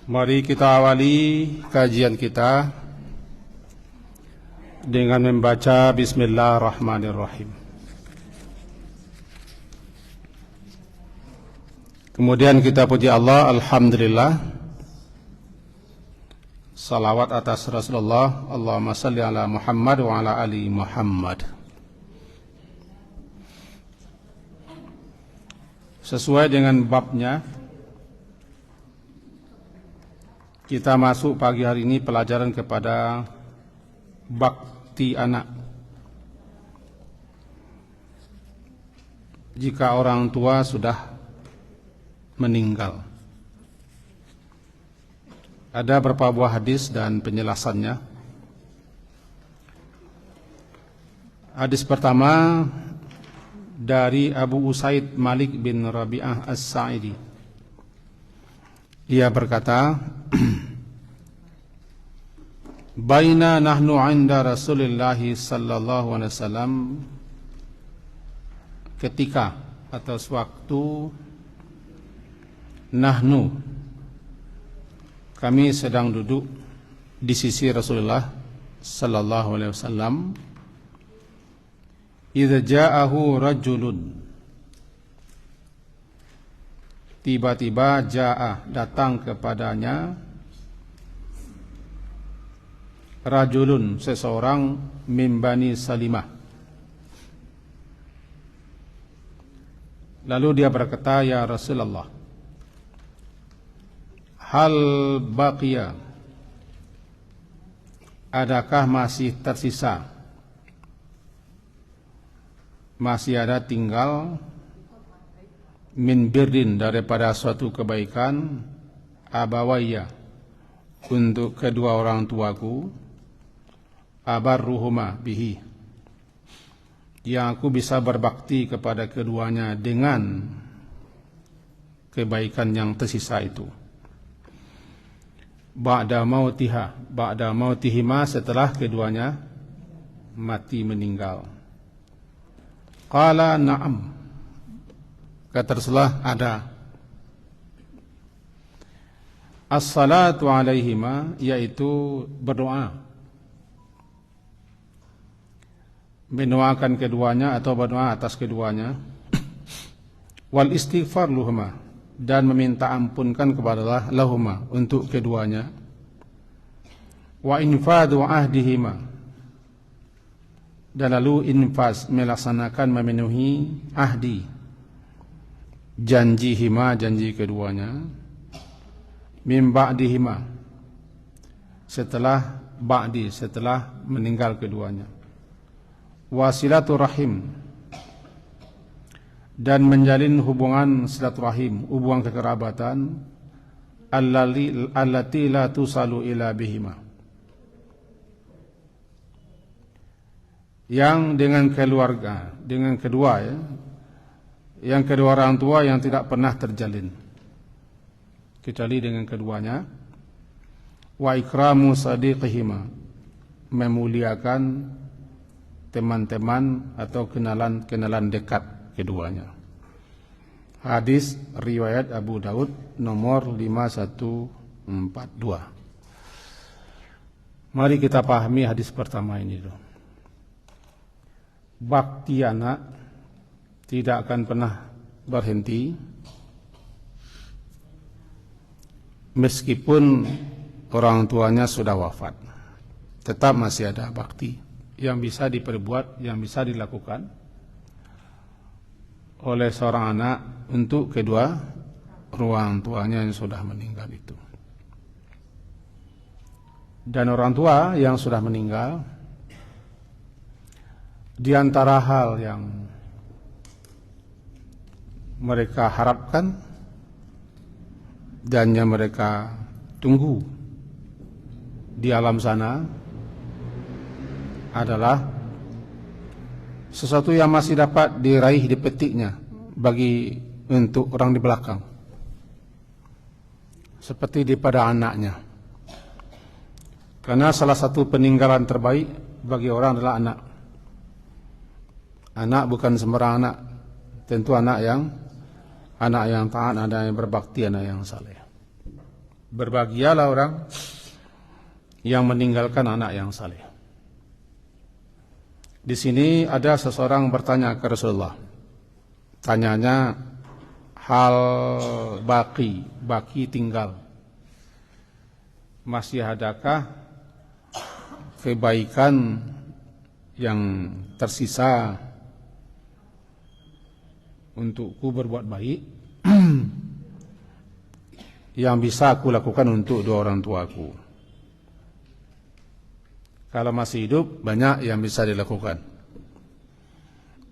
Mari kita awali kajian kita dengan membaca Bismillahirrahmanirrahim. Kemudian kita puji Allah, Alhamdulillah. Salawat atas Rasulullah, Allahumma salli ala Muhammad wa ala ali Muhammad. Sesuai dengan babnya, kita masuk pagi hari ini pelajaran kepada bakti anak. Jika orang tua sudah meninggal, ada beberapa buah hadis dan penjelasannya. Hadis pertama dari Abu Usaid Malik bin Rabi'ah As-Sa'idi. Ia berkata, Baina nahnu 'inda Rasulillah sallallahu alaihi wasallam, ketika atau sewaktu nahnu, kami sedang duduk di sisi Rasulullah sallallahu alaihi wasallam, idza ja'ahu rajulun, tiba-tiba ja'a, datang kepadanya, rajulun, seseorang, min Bani Salimah. Lalu dia berkata, ya Rasulullah, hal baqiya, adakah masih tersisa, masih ada tinggal, min birrin, daripada suatu kebaikan, abawaya, untuk kedua orang tuaku, abarruhuma bihi, yang aku bisa berbakti kepada keduanya dengan kebaikan yang tersisa itu. Ba'da mautihima, setelah keduanya mati meninggal. Qala na'am, kata Rasulullah, ada. As-salatu alaihima, yaitu berdoa, mendoakan keduanya atau berdoa atas keduanya. Wal istighfar luhuma, dan meminta ampunkan kepada Allah lahuma, untuk keduanya. Wa infadu ahdihima, dan lalu infaz, melaksanakan, memenuhi ahdi, janjihima, janji keduanya. Min ba'dihima, setelah ba'di, setelah meninggal keduanya. Wasilaturrahim, dan menjalin hubungan silaturahim, hubungan kekerabatan, allati la tusalu ila bihima, yang dengan keluarga, dengan kedua, ya, yang kedua orang tua yang tidak pernah terjalin kecuali dengan keduanya. Wa ikramu sadiqihima, memuliakan teman-teman atau kenalan dekat keduanya. Hadis riwayat Abu Daud nomor 5142. Mari kita pahami hadis pertama ini dulu. Bakti anak tidak akan pernah berhenti meskipun orang tuanya sudah wafat. Tetap masih ada bakti yang bisa diperbuat, yang bisa dilakukan oleh seorang anak untuk kedua orang tuanya yang sudah meninggal itu. Dan orang tua yang sudah meninggal, di antara hal yang mereka harapkan dan yang mereka tunggu di alam sana adalah sesuatu yang masih dapat diraih, dipetiknya bagi untuk orang di belakang, seperti daripada anaknya. Karena salah satu peninggalan terbaik bagi orang adalah anak. Anak bukan sembarang anak, tentu anak yang taat, anak yang berbakti, anak yang saleh. Berbahagialah orang yang meninggalkan anak yang saleh. Di sini ada seseorang bertanya ke Rasulullah. Tanyanya hal baki tinggal. Masih adakah kebaikan yang tersisa untukku berbuat baik yang bisa aku lakukan untuk dua orang tuaku? Kalau masih hidup, banyak yang bisa dilakukan.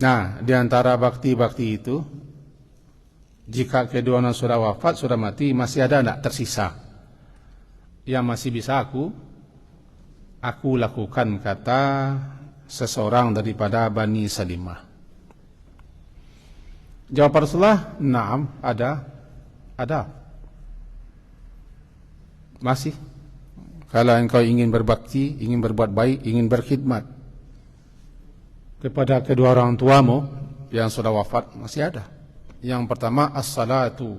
Nah, di antara bakti-bakti itu, jika keduanya sudah wafat, sudah mati, masih ada tidak tersisa yang masih bisa aku lakukan, kata seseorang daripada Bani Salimah. Jawab Rasulullah, "Naam, ada. Masih. Kalau engkau ingin berbakti, ingin berbuat baik, ingin berkhidmat kepada kedua orang tuamu yang sudah wafat, masih ada. Yang pertama, as-salatu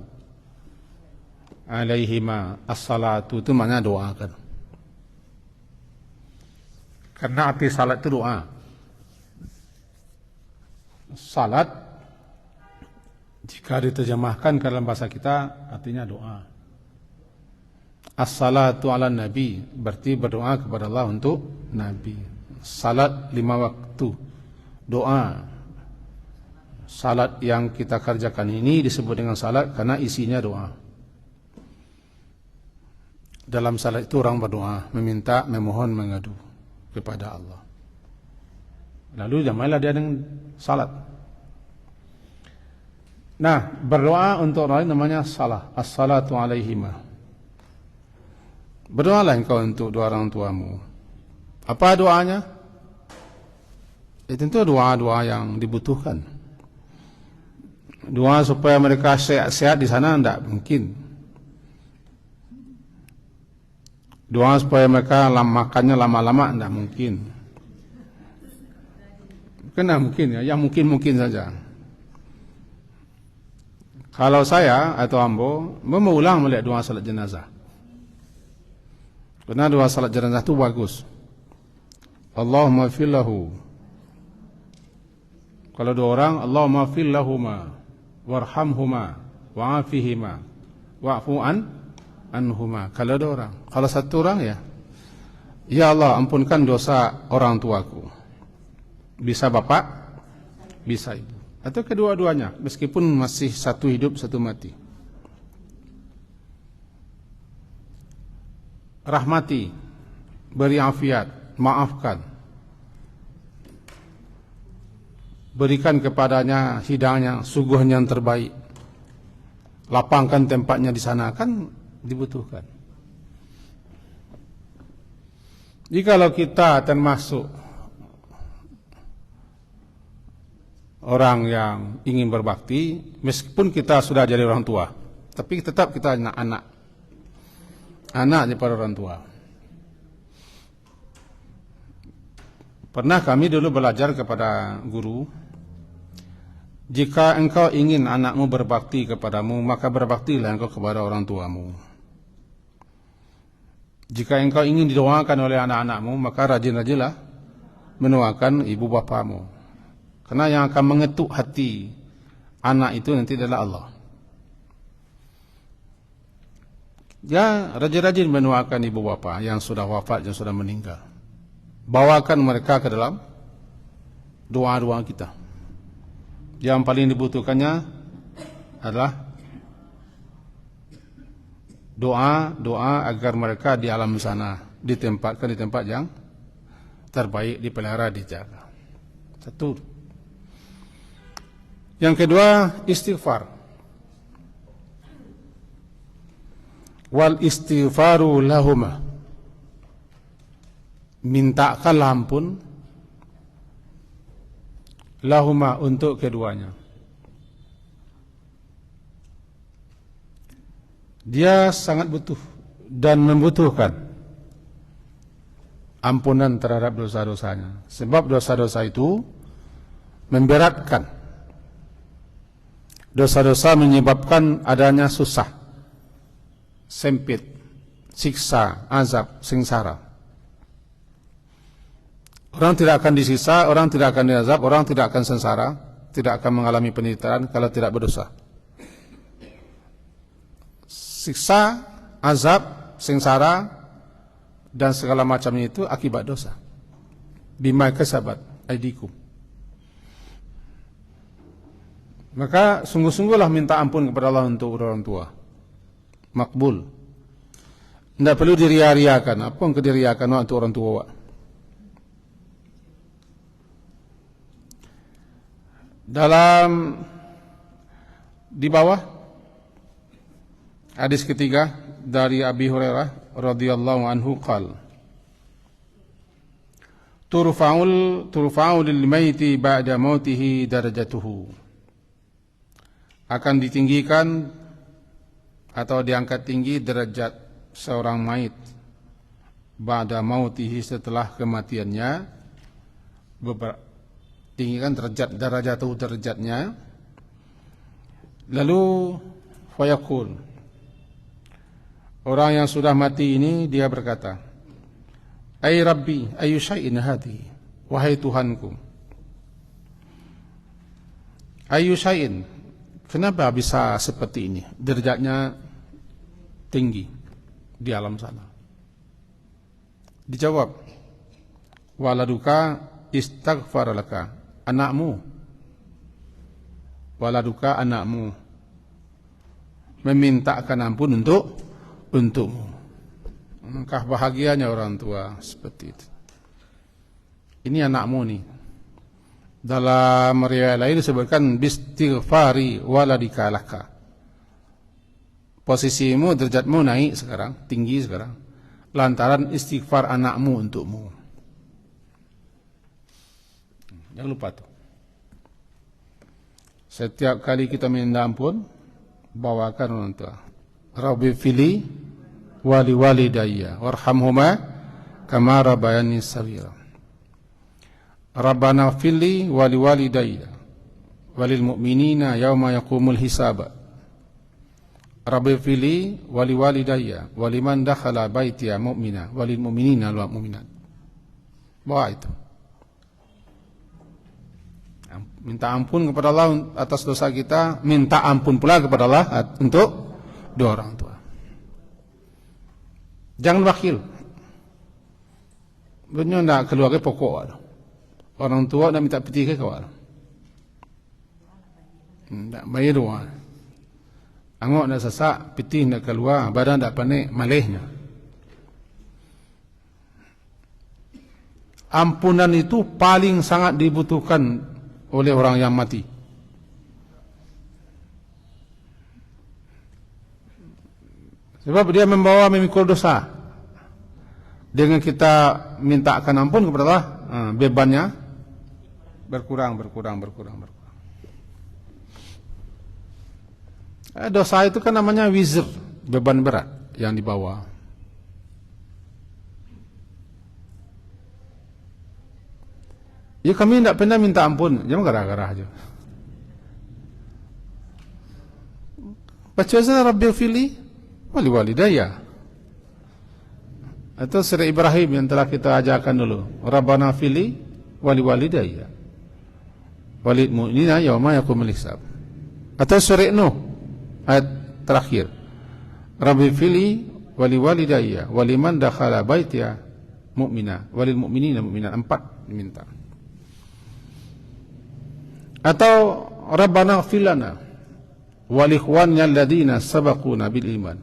alaihima. As-salatu itu maknanya doa kan. Karena arti salat itu doa. Salat jika diterjemahkan ke dalam bahasa kita artinya doa. As-salatu ala nabi berarti berdoa kepada Allah untuk Nabi. Salat 5 waktu, doa. Salat yang kita kerjakan ini disebut dengan salat karena isinya doa. Dalam salat itu orang berdoa, meminta, memohon, mengadu kepada Allah. Lalu jamailah dia dengan salat. Nah, berdoa untuk orang lain namanya salah. As-salatu alaihima. Berdoalah engkau untuk dua orang tuamu. Apa doanya? Tentu doa-doa yang dibutuhkan. Doa supaya mereka sehat-sehat di sana tidak mungkin. Doa supaya mereka makannya lama-lama tidak mungkin. Kena mungkin ya, yang mungkin-mungkin saja. Kalau saya atau ambo mengulang melihat doa salat jenazah. Karena doa salat jenazah itu bagus. Allahumma fir lahu. Kalau dua orang, Allahumma fir lahuma warhamhuma wa'afihima wa'fu anhuma. Kalau dua orang. Kalau satu orang ya Allah ampunkan dosa orang tuaku. Bisa bapak, bisa ibu. Atau kedua-duanya, meskipun masih satu hidup, satu mati. Rahmati, beri afiat, maafkan. Berikan kepadanya hidangnya, suguhnya yang terbaik. Lapangkan tempatnya di sana, kan dibutuhkan. Jikalau kita termasuk orang yang ingin berbakti, meskipun kita sudah jadi orang tua, tapi tetap kita anak daripada orang tua. Pernah kami dulu belajar kepada guru, jika engkau ingin anakmu berbakti kepadamu, maka berbaktilah engkau kepada orang tuamu. Jika engkau ingin didoakan oleh anak-anakmu, maka rajin-rajinlah mendoakan ibu bapamu. Karena yang akan mengetuk hati anak itu nanti adalah Allah. Ya, rajin-rajin mendoakan ibu bapa yang sudah wafat, yang sudah meninggal. Bawakan mereka ke dalam doa-doa kita. Yang paling dibutuhkannya adalah doa agar mereka di alam sana ditempatkan di tempat yang terbaik, dipelihara, dijaga. Satu. Yang kedua, istighfar. Wal istighfaru lahuma. Mintakanlah ampun lahuma untuk keduanya. Dia sangat butuh dan membutuhkan ampunan terhadap dosa-dosanya. Sebab dosa-dosa itu memberatkan. Dosa-dosa menyebabkan adanya susah, sempit, siksa, azab, sengsara. Orang tidak akan disiksa, orang tidak akan diazab, orang tidak akan sengsara, tidak akan mengalami penderitaan kalau tidak berdosa. Siksa, azab, sengsara, dan segala macamnya itu akibat dosa. Bima kasabat aydikum. Maka sungguh-sungguhlah minta ampun kepada Allah untuk orang tua. Makbul. Tidak perlu diria-riakan. Apa yang kediriakan untuk orang tua? Dalam di bawah hadis ketiga dari Abi Hurairah radhiyallahu anhu qala turfa'u lil maiti ba'da mautihi darajatuhu, akan ditinggikan atau diangkat tinggi derajat seorang mayit ba'da mautihi, setelah kematiannya, tinggikan darajatuhu, derajatnya. Lalu fayaqul, orang yang sudah mati ini dia berkata, ay Rabbi ayu syai'in hadi, wahai Tuhanku, ayu syai'in, kenapa bisa seperti ini, derajatnya tinggi di alam sana? Dijawab, waladuka istaghfar laka, anakmu, waladuka, anakmu memintakan ampun untukmu. Maka bahagianya orang tua seperti itu. Ini anakmu nih. Dalam riwayat lain disebutkan bistighfari waladika laka. Posisimu, derajatmu naik sekarang, tinggi sekarang, lantaran istighfar anakmu untukmu. Jangan lupa tuh. Setiap kali kita minta ampun, bawakan orang tua. Rabbi fili wali walidayya warhamhuma kama rabbayani saghira. Rabbana fili wali walidayya walil mu'minina yauma yaqumul hisab. Rabbi fili wali walidayya waliman dakhala baitiya mu'mina walil mu'minina wal mu'minat. Bawa itu. Minta ampun kepada Allah atas dosa kita, minta ampun pula kepada Allah untuk dua orang tua. Jangan bakhil. Benar nak keluarga pokok. Orang tua nak minta peti ke kawan. Tak bayar doa. Angok nak sesak, peti nak keluar, badan tak panik, malihnya. Ampunan itu paling sangat dibutuhkan oleh orang yang mati. Sebab dia memikul dosa. Dengan kita mintakan ampun kepada Allah, bebannya berkurang. Dosa itu kan namanya wizr, beban berat yang dibawa. Ya kami tidak pernah minta ampun, jangan gara-gara aja. Baca saja Rabbil fili wali walidayya. Atau surah Ibrahim yang telah kita ajarkan dulu. Rabbana fili wali walidayya walil mu'minina yauma yaqumul hisab. Atau surah Nuh ayat terakhir. Rabbil fili wali walidayya waliman dakhala baitiya mu'mina walil mu'minina mu'minat. 4 diminta. Atau Rabbana ighfir lana wa li ikhwanina alladziina sabaquna bil iman.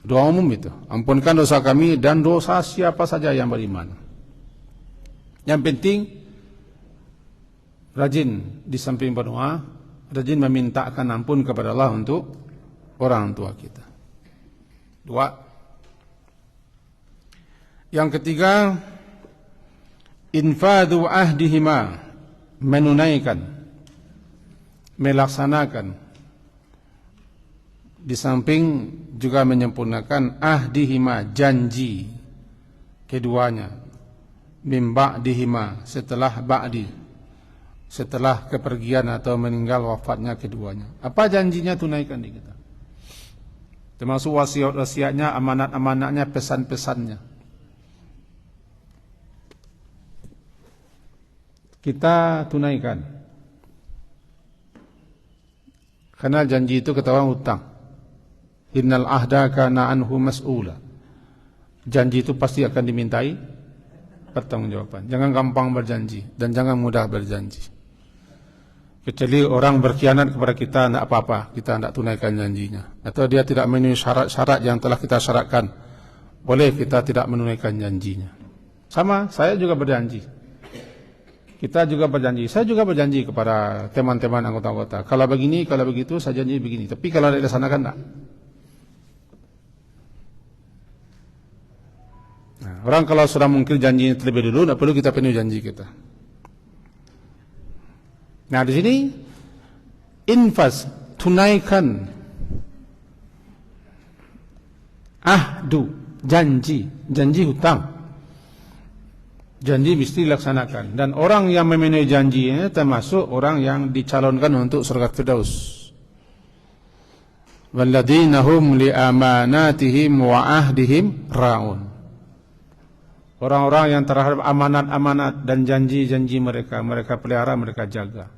Doa umum itu, ampunkan dosa kami dan dosa siapa saja yang beriman. Yang penting rajin di samping berdoa, rajin memintakan ampun kepada Allah untuk orang tua kita. 2. Yang ketiga, infadu ahdihima, menunaikan, melaksanakan, di samping juga menyempurnakan ahdihima, janji keduanya, mim ba'dihima, setelah ba'di, setelah kepergian atau meninggal wafatnya keduanya. Apa janjinya tunaikan di kita? termasuk wasiat-wasiatnya, amanat-amanatnya, pesan-pesannya. Kita tunaikan. Karena janji itu kata orang hutang. Innal ahda kana anhu mas'ula. Janji itu pasti akan dimintai pertanggungjawaban. Jangan gampang berjanji dan jangan mudah berjanji. Kecuali orang berkhianat kepada kita, tidak apa-apa, kita tidak tunaikan janjinya. Atau dia tidak memenuhi syarat-syarat yang telah kita syaratkan, boleh kita tidak menunaikan janjinya. Sama, saya juga berjanji. Kita juga berjanji. Saya juga berjanji kepada teman-teman anggota-anggota. Kalau begini, kalau begitu, saya janji begini. Tapi kalau tidak dilaksanakan, tidak. Nah, orang kalau sudah mungkir janji terlebih dulu, tidak perlu kita penuhi janji kita. Nah, di sini infas, tunaikan ahdu, janji hutang. Janji mesti dilaksanakan. Dan orang yang memenuhi janjinya termasuk orang yang dicalonkan untuk surga Firdaus. Walladzina hum li amanatihim wa ahdihim ra'un. Orang-orang yang terhadap amanat-amanat dan janji-janji mereka pelihara, mereka jaga.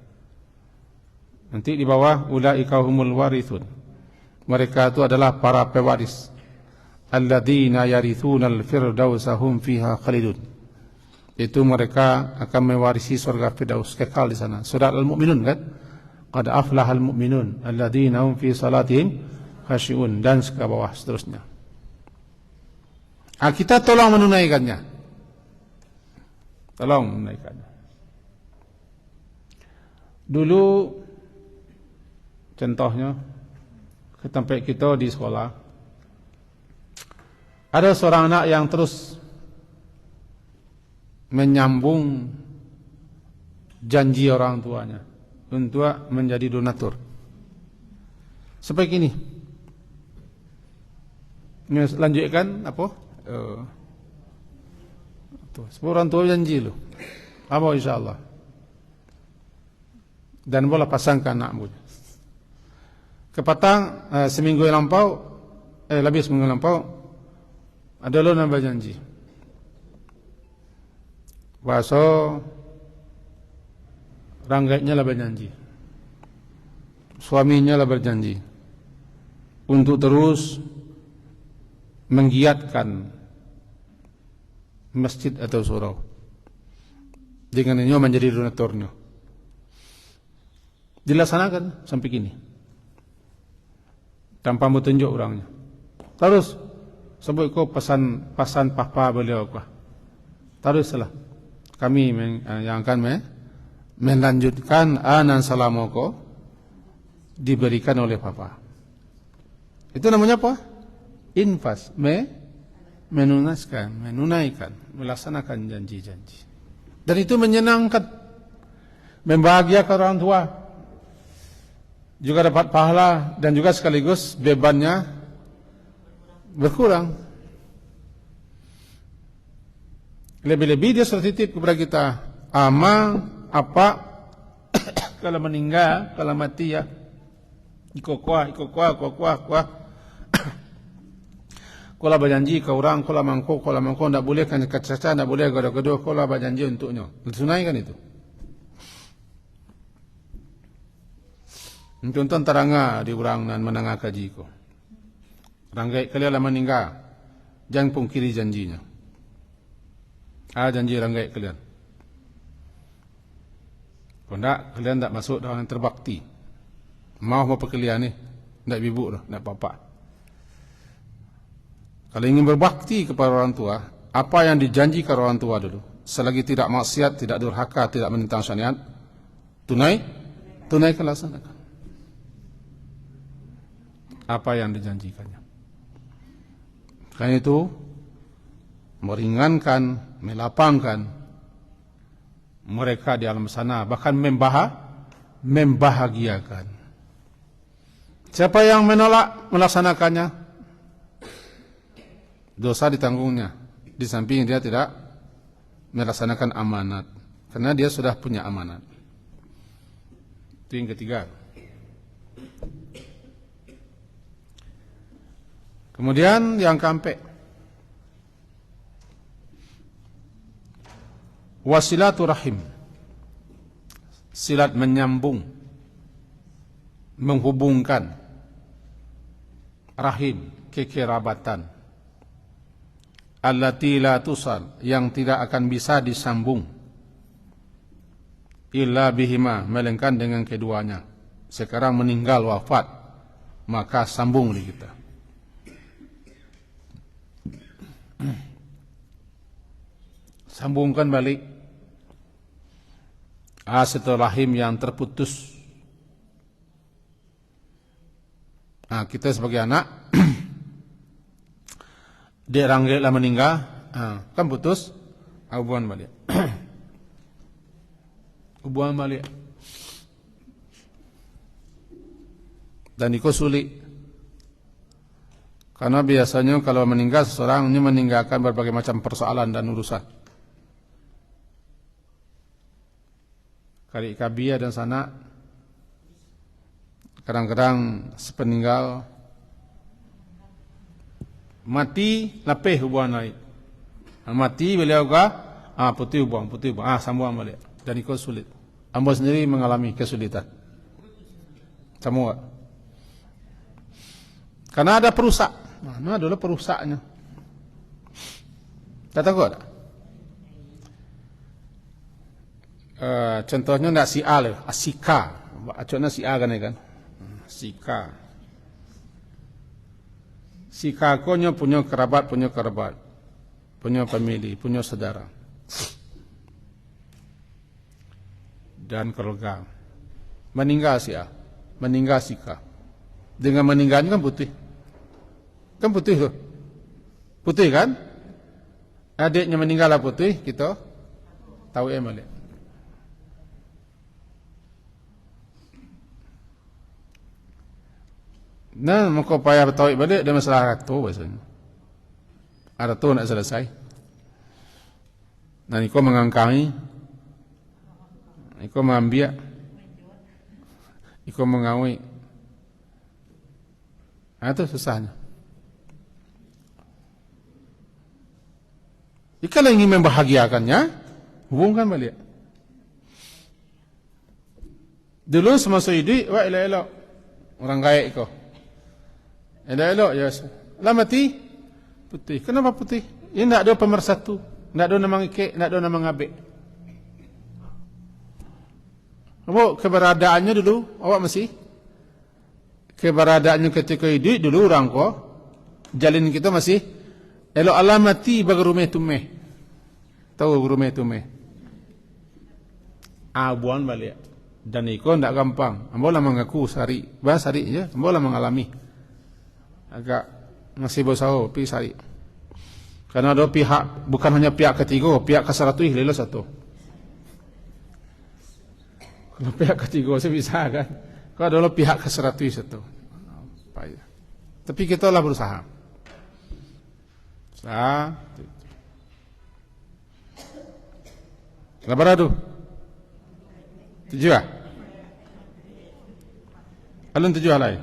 Nanti di bawah ulaika humul warithun. Mereka itu adalah para pewaris. Alladzina yarithunal firdausa hum fiha khalidun. Itu mereka akan mewarisi surga Firdaus, kekal di sana. Surat Al-Mu'minun kan? Qad aflahal mu'minun alladzina hum fi salatihim khashi'un, dan ke bawah seterusnya. Kita tolong menunaikannya. Tolong menunaikannya. Dulu contohnya ke tempat kita di sekolah, ada seorang anak yang terus menyambung janji orang tuanya untuk menjadi donatur. Seperti ini. Lanjutkan apa? Orang tua janji lu. Apa insyaAllah. Dan boleh pasangkan anak punya. Kepatang seminggu yang lampau, lebih seminggu yang lampau, ada lo yang berjanji. Bahasa ranggaitnya lah berjanji, suaminya lah berjanji untuk terus menggiatkan masjid atau surau. Dengan ini menjadi donaturnya. Dilaksanakan sampai kini. Tanpa menunjuk orangnya. Terus sebut kau pesan papa beliau kau. Teruslah kami yang akan melanjutkan anan salamoko diberikan oleh papa. Itu namanya apa? Infas, menunaikan, melaksanakan janji-janji. Dan itu menyenangkan, membahagiakan orang tua, juga dapat pahala dan juga sekaligus bebannya berkurang. Lebih-lebih dia sudah titip kepada kita, ama apa kalau meninggal, kalau mati ya, ikut kuah. Kalau berjanji ke orang, kalau mangkuk tidak boleh kan caca, tidak boleh gaduh-gaduh, kalau berjanji untuknya, tunaikan itu. Contoh terangah di orang dan menangah kaji ko. Ranggai kalian meninggal, jangan pungkiri janjinya. Janji ranggai kalian. Kalau tidak, kalian tidak masuk dalam yang terbakti. Mau apa kalian ni? Tidak bibuk dah, tidak apa-apa. Kalau ingin berbakti kepada orang tua, apa yang dijanjikan orang tua dulu, selagi tidak maksiat, tidak durhaka, tidak menentang syariat, tunaikan, laksanakan. Apa yang dijanjikannya. Karena itu meringankan, melapangkan mereka di alam sana, bahkan membahagiakan. Siapa yang menolak melaksanakannya, dosa ditanggungnya. Di samping dia tidak melaksanakan amanat, karena dia sudah punya amanat. Itu yang ketiga. Kemudian yang keempat, wasilaturahim, silat menyambung, menghubungkan, rahim, kekerabatan, allati la tusal, yang tidak akan bisa disambung, illa bihima, melainkan dengan keduanya. Sekarang meninggal wafat, maka sambung di kita. Sambungkan balik setelah rahim yang terputus. Nah, kita sebagai anak dia ranggil lah meninggal, kan putus, hubungan balik. Hubungan balik. Dan itu sulit. Karena biasanya kalau meninggal seseorang ini meninggalkan berbagai macam persoalan dan urusan. Kari kabia dan sana kadang-kadang sepeninggal mati lapeh hubungan lain. Mati beliau putih hubungan, sambung balik. Dan itu sulit. Amba sendiri mengalami kesulitan. Semua. Karena ada perusak. Mana adalah perusaknya. Tak tahu tak? Contohnya nak si A lah, Sika. Contohnya si A kan kan? Sika. Sika konya punya kerabat, punya family, punya saudara. Dan keluarga. Meninggal si A, meninggal Sika. Dengan meninggalnya kan putih. Kan putih tuh. Putih kan? Adiknya meninggal lah putih, kita tahu balik. Nah, muka payah bertawik balik dia masalah ratu biasanya. Ada tu nak selesai. Dan iko mengangkangi, iko mengambil, iko mengawi. Itu susahnya. Jika ingin membahagiakannya, hubungkan balik. Dulu semasa hidup, wah elok-elok. Orang kaya iko. Elok-elok, ya. Lah mati, putih. Kenapa putih? Ini tidak ada pemersatu. Tidak ada nama ngikik, tidak ada nama ngabik. Awak keberadaannya dulu, awak masih. Keberadaannya ketika hidup, dulu orang ko. Jalin kita masih. Elok alamati bagi rumah tumeh. Tahu rumah tumeh. Abuan balik. Dan itu tidak gampang. Ambolah mengaku sehari. Bahas hari je. Ambolah mengalami. Agak masih bersahur. Pergi sehari. Karena ada pihak. Bukan hanya pihak ketiga. Pihak ke-100 lelah satu. Kalau pihak ketiga saya bisa kan. Kalau ada pihak ke-100 satu. Tapi kita lah berusaha. Berapa tu? 7 ah? Alun 7 halai.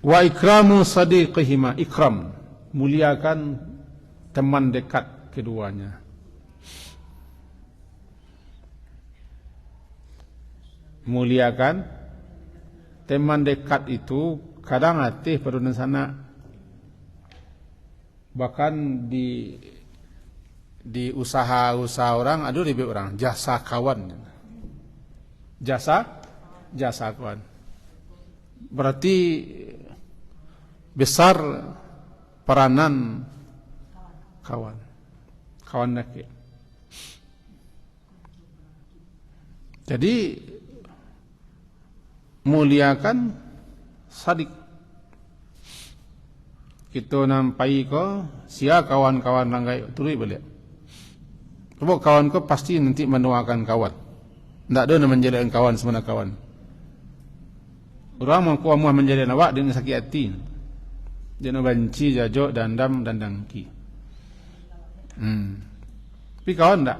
Wa ikramu sadiqihima, ikram, muliakan teman dekat keduanya. Muliakan teman dekat itu kadang hati pada sana, bahkan di usaha orang ada lebih orang jasa kawan, jasa kawan, berarti besar peranan kawan laki. Jadi muliakan sadik. Kita nampai ko sia kawan-kawan langgai turi balik. Sebab kawan ko pasti nanti mendoakan kawan. Tak ada nak menjadikan kawan sebenarnya kawan. Orang mau kuat menjadikan awak dengan sakit hati. Dia nak benci, jajok, dandam dan dangki. Tapi kawan tak.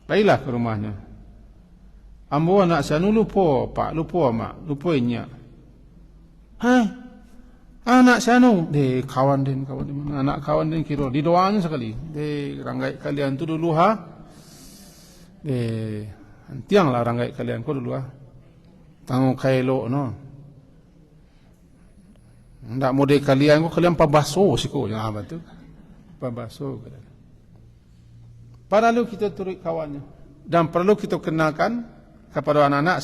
Baiklah ke rumahnya. Ambo anak sianu lupa pak, lupa mak, lupa inyak. Anak sianu, kawan din mana? Anak kawan din kira di doanya sekali. Ranggai kalian tu dulu tiang lah ranggai kalian ko dulu Tanggung kailo no. Ndak model kalian ko kalian pabaso siko yang apa tu? Pabaso. Perlu kita turut kawannya dan perlu kita kenalkan kepada anak-anak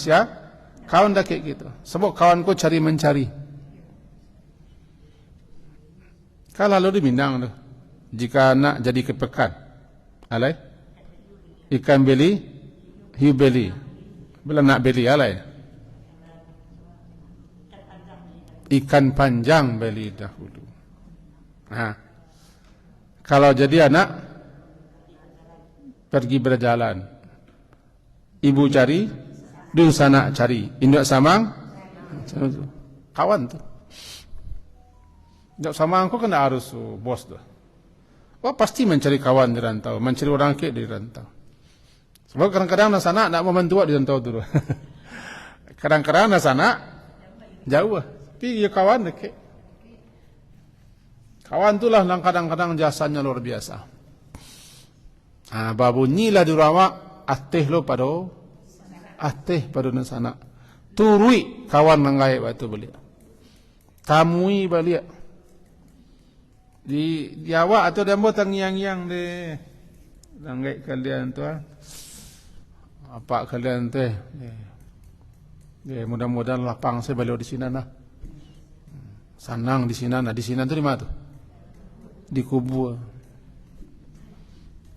kawan dah kayak gitu. Sebab kawan ko cari mencari. Kalau lalu di Minang tu, jika nak jadi kepekan, alai ikan beli, hiu beli, bila nak beli alai ikan panjang beli dahulu. Kalau jadi anak pergi berjalan, ibu cari, dun sana cari, induk samang, kawan tu. Induk samang kau kena harus bos tu. Pasti mencari kawan di rantau, mencari orang ke di rantau. Sebab kadang-kadang na sana nak membantu di rantau tu. Kadang-kadang na sana jauh. Tapi ya kawan dekat. Kawan itulah yang kadang-kadang jasanya luar biasa. Babunyilah di rawa ateh lo pada sana. Turui kawan nangai batu balik. Tamui balik. Di awak atau dambo tangiang-yang de nangai kalian tu apa kalian teh. Mudah-mudahan lapang saya balik di sini nah. Sanang di sini nah, di sini tu di mana tu? Di kubu.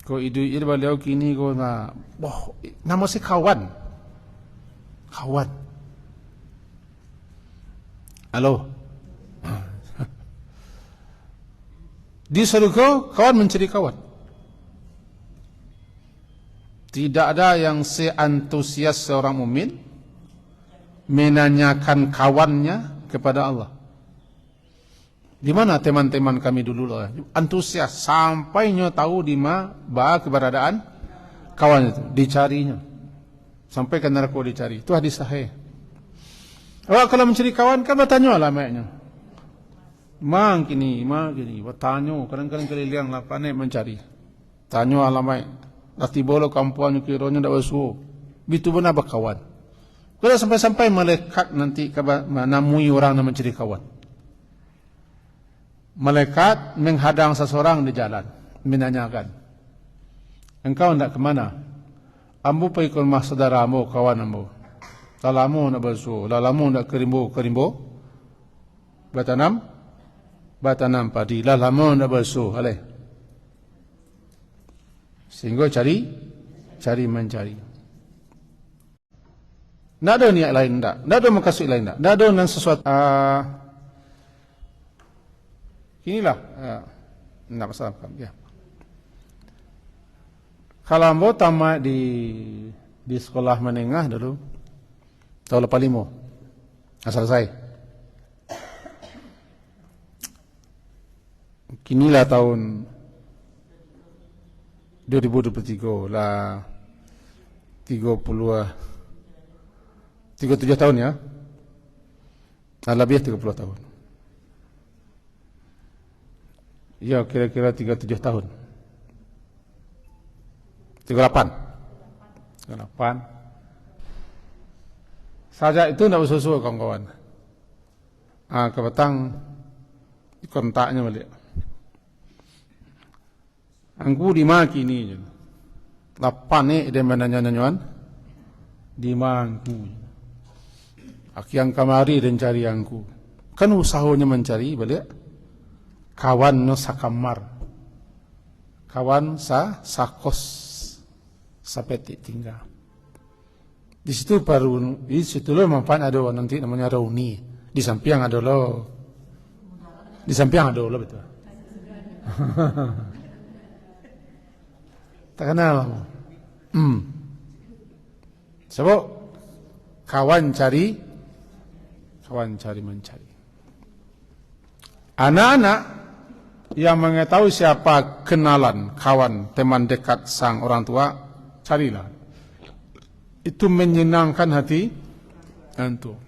Ko idu baliau kini ko na nama si kawan. Kawan. Halo. Di surga kawan mencari kawan. Tidak ada yang seantusias seorang mukmin menanyakan kawannya kepada Allah. Di mana teman-teman kami dulu lah, antusias sampainya tahu di mana keberadaan kawan itu, dicarinya. Sampai ke neraka dicari. Itu hadis sahih. Awak kalau mencari kawan kan bertanya alamatnya. Mang kini, bertanya, kadang-kadang keliling lah panik mencari. Tanya alamat. Dati bolo kampuan kironya ndak bersuhu. Bitu benar berkawan. Kalau sampai-sampai malaikat nanti menamui orang yang mencari kawan. Malaikat menghadang seseorang di jalan, menanyakan, engkau nak ke mana? Ambo pergi ke rumah saudaramu, kawan ambo. Lalamu nak bersuhu, lalamu nak kerimbo. Batanam padi, lalamu nak bersuhu, alai. Sehingga cari mencari. Tidak ada niat lain, tidak ada maksud lain, tidak ada dengan sesuatu. Inilah, tidak masalah. Ya. Kalau ambo tamat di sekolah menengah dulu, tahun 85, selesai. Kinilah tahun 2023 lah 37 tahun ya. Lebih 30 tahun. Ya kira-kira 37 tahun. 38. Saja itu tidak bersusul kawan-kawan. Ke petang kontaknya balik. Angku di maki ni je. Lapan ni dia menanya-nanyaan di mangku. Yang kamari dan cari angku. Kan usahanya mencari balik kawan no sakamar. Kawan sakos sapeti tinggal. Di situ lo manfaat ada nanti namanya reuni. Di samping ada lo. Betul. Tak kenal. Sebab kawan cari mencari. Anak-anak yang mengetahui siapa kenalan, kawan, teman dekat sang orang tua, carilah. itu menyenangkan hati antum.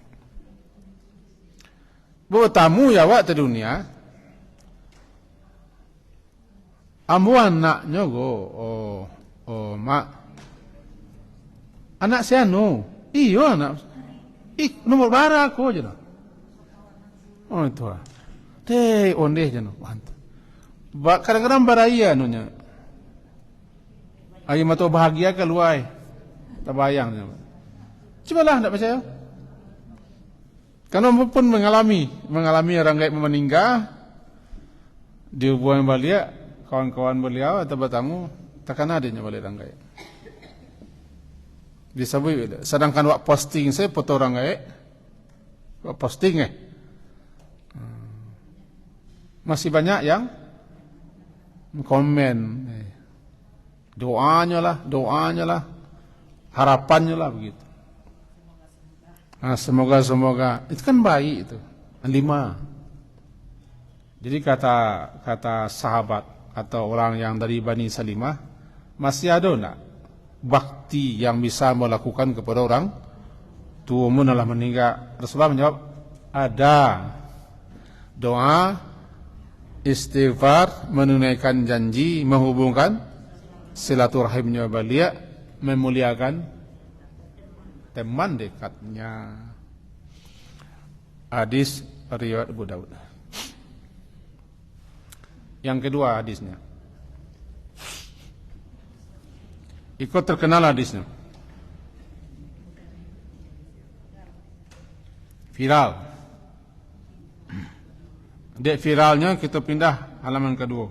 Bawa tamu ya wak ke dunia. Ambu anaknya go, mak. Anak saya no, iyo anak. Nomor bara aku aja no. Oh itu lah. Teh ondeh aja no. Kadang-kadang baraya no nya. Ayo mato bahagia keluar. Tak bayang. Cobalah tak percaya. Karena pun mengalami orang gaib meninggal di hubungan beliau, kawan-kawan beliau atau bertamu, takkan adanya balik orang gaib. Disebut, sedangkan wak posting saya foto orang gaib, wak posting masih banyak yang komen, doanya lah, harapannya lah begitu. Nah, semoga itu kan baik itu 5. Jadi kata sahabat atau orang yang dari Bani Salimah, masih ada enggak bakti yang bisa melakukan kepada orang tuamu telah meninggal? Rasulullah menjawab, ada. Doa, istighfar, menunaikan janji, menghubungkan silaturahimnya beliau, memuliakan teman dekatnya. Hadis riwayat Abu Daud. Yang kedua hadisnya, ikut terkenal hadisnya, viral. Dek viralnya kita pindah halaman kedua.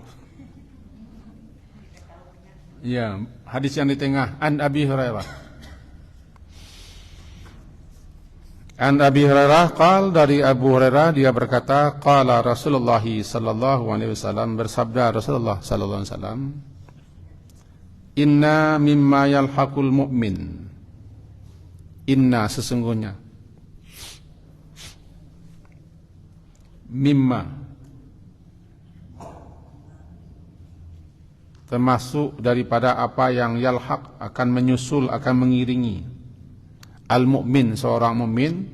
Ya, hadis yang di tengah. An Abi Hurairah. An Abi Hurairah qal, dari Abu Hurairah dia berkata, qala Rasulullah sallallahu alaihi wasallam, bersabda Rasulullah sallallahu alaihi wasallam, inna mimma yalhaqul mu'min, inna sesungguhnya, mimma termasuk daripada apa yang yalhaq akan menyusul, akan mengiringi al-mu'min, seorang mu'min,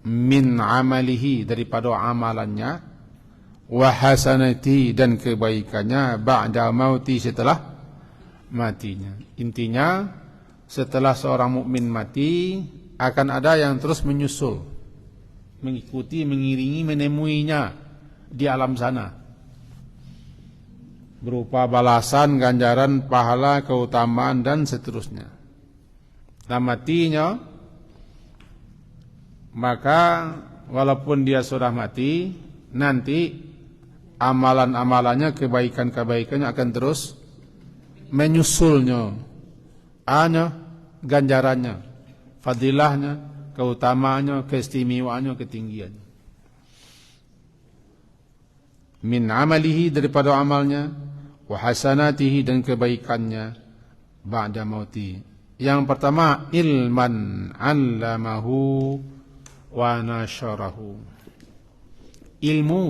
min amalihi, daripada amalannya, wa hasanati, dan kebaikannya, ba'da mauti, setelah matinya. Intinya, setelah seorang mukmin mati, akan ada yang terus menyusul, mengikuti, mengiringi, menemuinya di alam sana, berupa balasan, ganjaran, pahala, keutamaan, dan seterusnya. Dan matinya, maka walaupun dia sudah mati, nanti amalan-amalannya, kebaikan-kebaikannya akan terus menyusulnya, ganjarannya, fadilahnya, keutamaannya, keistimewaannya, ketinggiannya. Min amalihi, daripada amalnya, wa hasanatihi, dan kebaikannya, ba'da mauti. Yang pertama, ilman 'allamahu wa nasyarahu. Ilmu,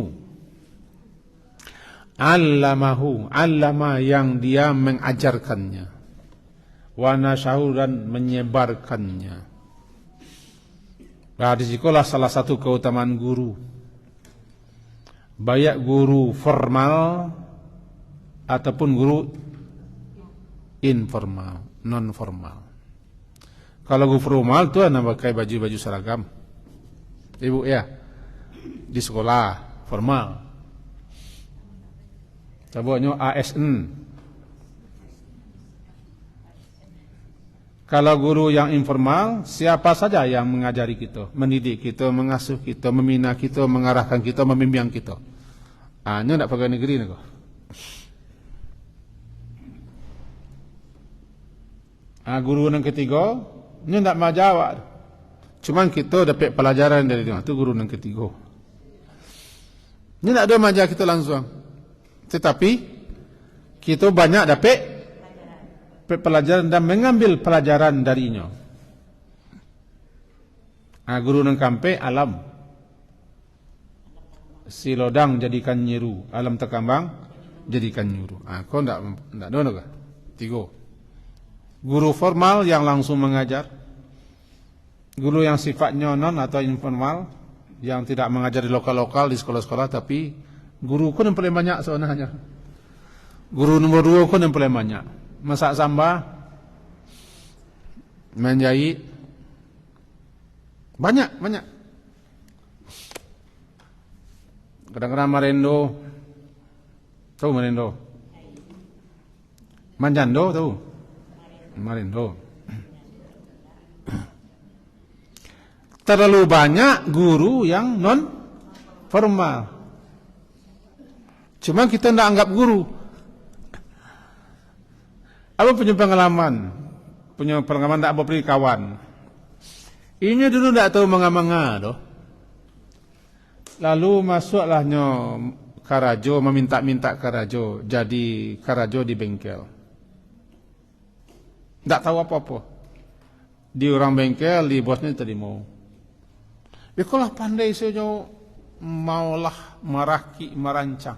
'allamahu, 'allama, yang dia mengajarkannya, wa nasyarahu, dan menyebarkannya. Nah, disitulah salah satu keutamaan guru. Baik guru formal ataupun guru informal, non formal. Kalau guru formal itu anak pakai baju-baju seragam, ibu ya, di sekolah formal. Cabanya ASN. Kalau guru yang informal, siapa saja yang mengajari kita, mendidik kita, mengasuh kita, membina kita, mengarahkan kita, membimbing kita. Ini tidak pakai negeri nih kok. Guru yang ketiga, ini tidak mau jawab. Cuman kita dapat pelajaran dari dia. Itu guru yang ketiga. Ini tidak ada mengajar kita langsung. Tetapi kita banyak dapat pelajaran dan mengambil pelajaran darinya. Guru yang kampe alam. Si lodang jadikan nyiru, alam terkambang jadikan nyuru. Kau tidak ada kah? Tiga. Guru formal yang langsung mengajar, guru yang sifatnya non atau informal, yang tidak mengajar di lokal-lokal, di sekolah-sekolah, tapi guru pun yang paling banyak sebenarnya. Guru nomor 2 pun yang paling banyak. Masak sambal, menjahit, banyak. Kadang-kadang marendo, tahu marendo? Manjando tahu? Marendo. Terlalu banyak guru yang non formal. Cuma kita tidak anggap guru. Apa punya pengalaman? Punya pengalaman tak beri kawan. Ini dulu tidak tahu manga-manga doh. Lalu masuklah nyo karajo, meminta-minta karajo, jadi karajo di bengkel. Tak tahu apa-apa. Di orang bengkel, di bosnya terima. Ikulah pandai saja maulah meraki, merancang.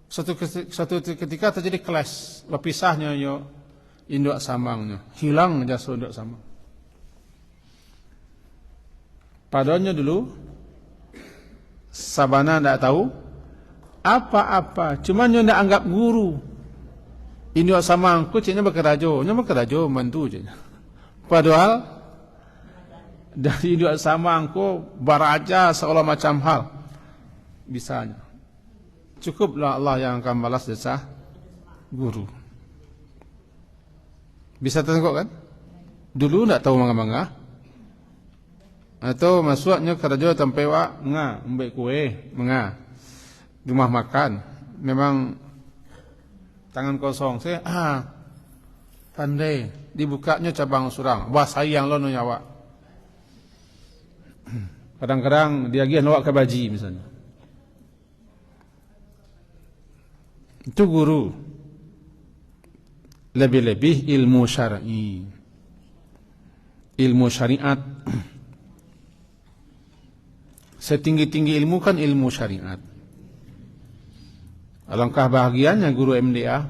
Satu ketika terjadi clash, berpisahnya yo induk samangnya, hilang jasa induk samang. Padanya dulu sabana tidak tahu apa-apa, cuma nyo tidak anggap guru. Induk samangku ciknya berkerajo, bantu ciknya. Padahal dari induk samangku baraja seolah macam hal bisanya. Cukuplah Allah yang akan balas jasa guru. Bisa tengok kan? Dulu tidak tahu manga-manga. Atau masuknya kerja sampai wak ambil kue, di rumah makan. Memang tangan kosong. Saya pandai dibukanya cabang surang. Wah sayang lo nyawa. Kadang-kadang dia gian wak ke baji misalnya. Itu guru. Lebih-lebih ilmu syar'i. Ilmu syariat. Setinggi-tinggi ilmu kan ilmu syariat. Alangkah bahagianya guru MDA.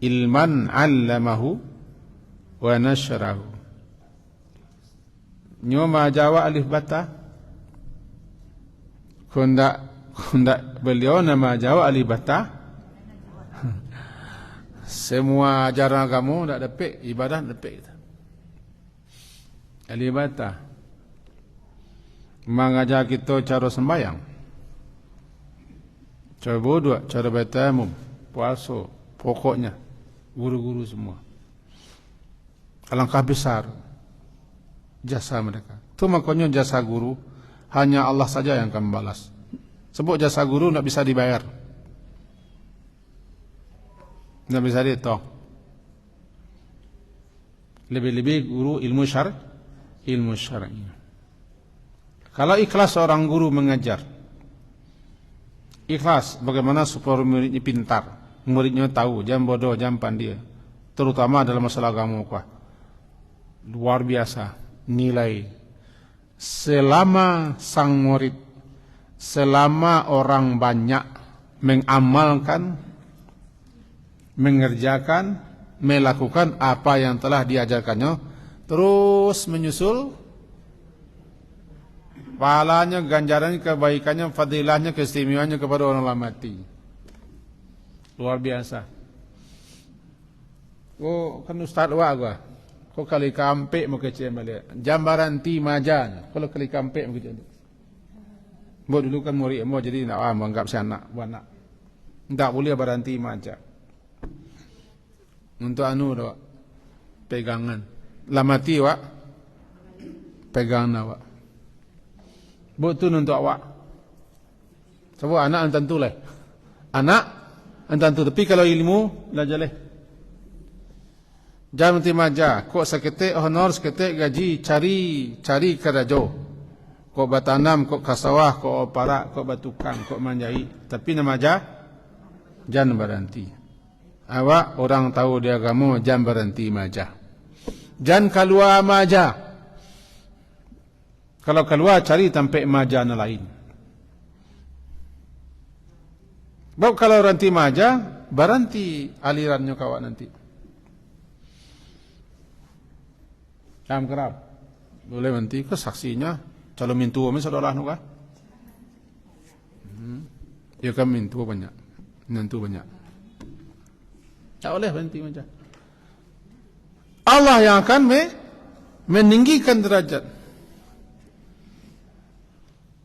Ilman 'allamahu wa nasyarahu. Nyoma Jawa alif bata. Kundak beliau nama Jawa alif bata. Semua ajaran kamu tak dapat, ibadah dapat kita. Alif bata. Mengajar kita cara sembahyang, cara berdoa, cara bertayammum, puasa, pokoknya guru-guru semua. Alangkah besar jasa mereka. Itu makanya jasa guru hanya Allah saja yang akan membalas. Sebab jasa guru tidak bisa dibayar, tidak bisa dihitung. Lebih-lebih guru ilmu syar'i. Kalau ikhlas seorang guru mengajar, ikhlas bagaimana supaya muridnya pintar, muridnya tahu, jangan bodoh, jangan pandai, terutama dalam masalah agama. Luar biasa nilai. Selama sang murid, selama orang banyak mengamalkan, mengerjakan, melakukan apa yang telah diajarkannya, terus menyusul pahalanya, ganjarannya, kebaikannya, fadilahnya, keistimewaannya kepada orang mati. Luar biasa. Oh, kan Ustaz wa gua. Kau kali kampek mau kecil balik. Jambaran ti majan. Kalau kali kampek mau kecil. Buat dulu kan murid mau jadi nak menganggap si anak, buat anak. Tak boleh baranti maja. Untuk anu doa pegangan. Lamati wak pegangan awak. Buat tu untuk awak. Sebab anak tentu lah. Anak tentu. Tapi kalau ilmu lah jaleh. Jangan nanti maja. Kok seketik honor, seketik gaji, cari kerajo. Kok batanam, kok kasawah, kok parak, kok batukang, kok manjai. Tapi nama maja, jangan berhenti. Awak orang tahu dia agama, jangan berhenti maja. Jangan keluar maja. Kalau keluar cari tempat maja lain. Sebab kalau ranti maja, baranti alirannya kawan nanti. Dalam kerap. Boleh nanti ke saksinya, calon mintu kami saudara nuka. Ya kami mintu banyak, mintu banyak. Tak boleh berhenti macam. Allah yang akan meninggikan derajat.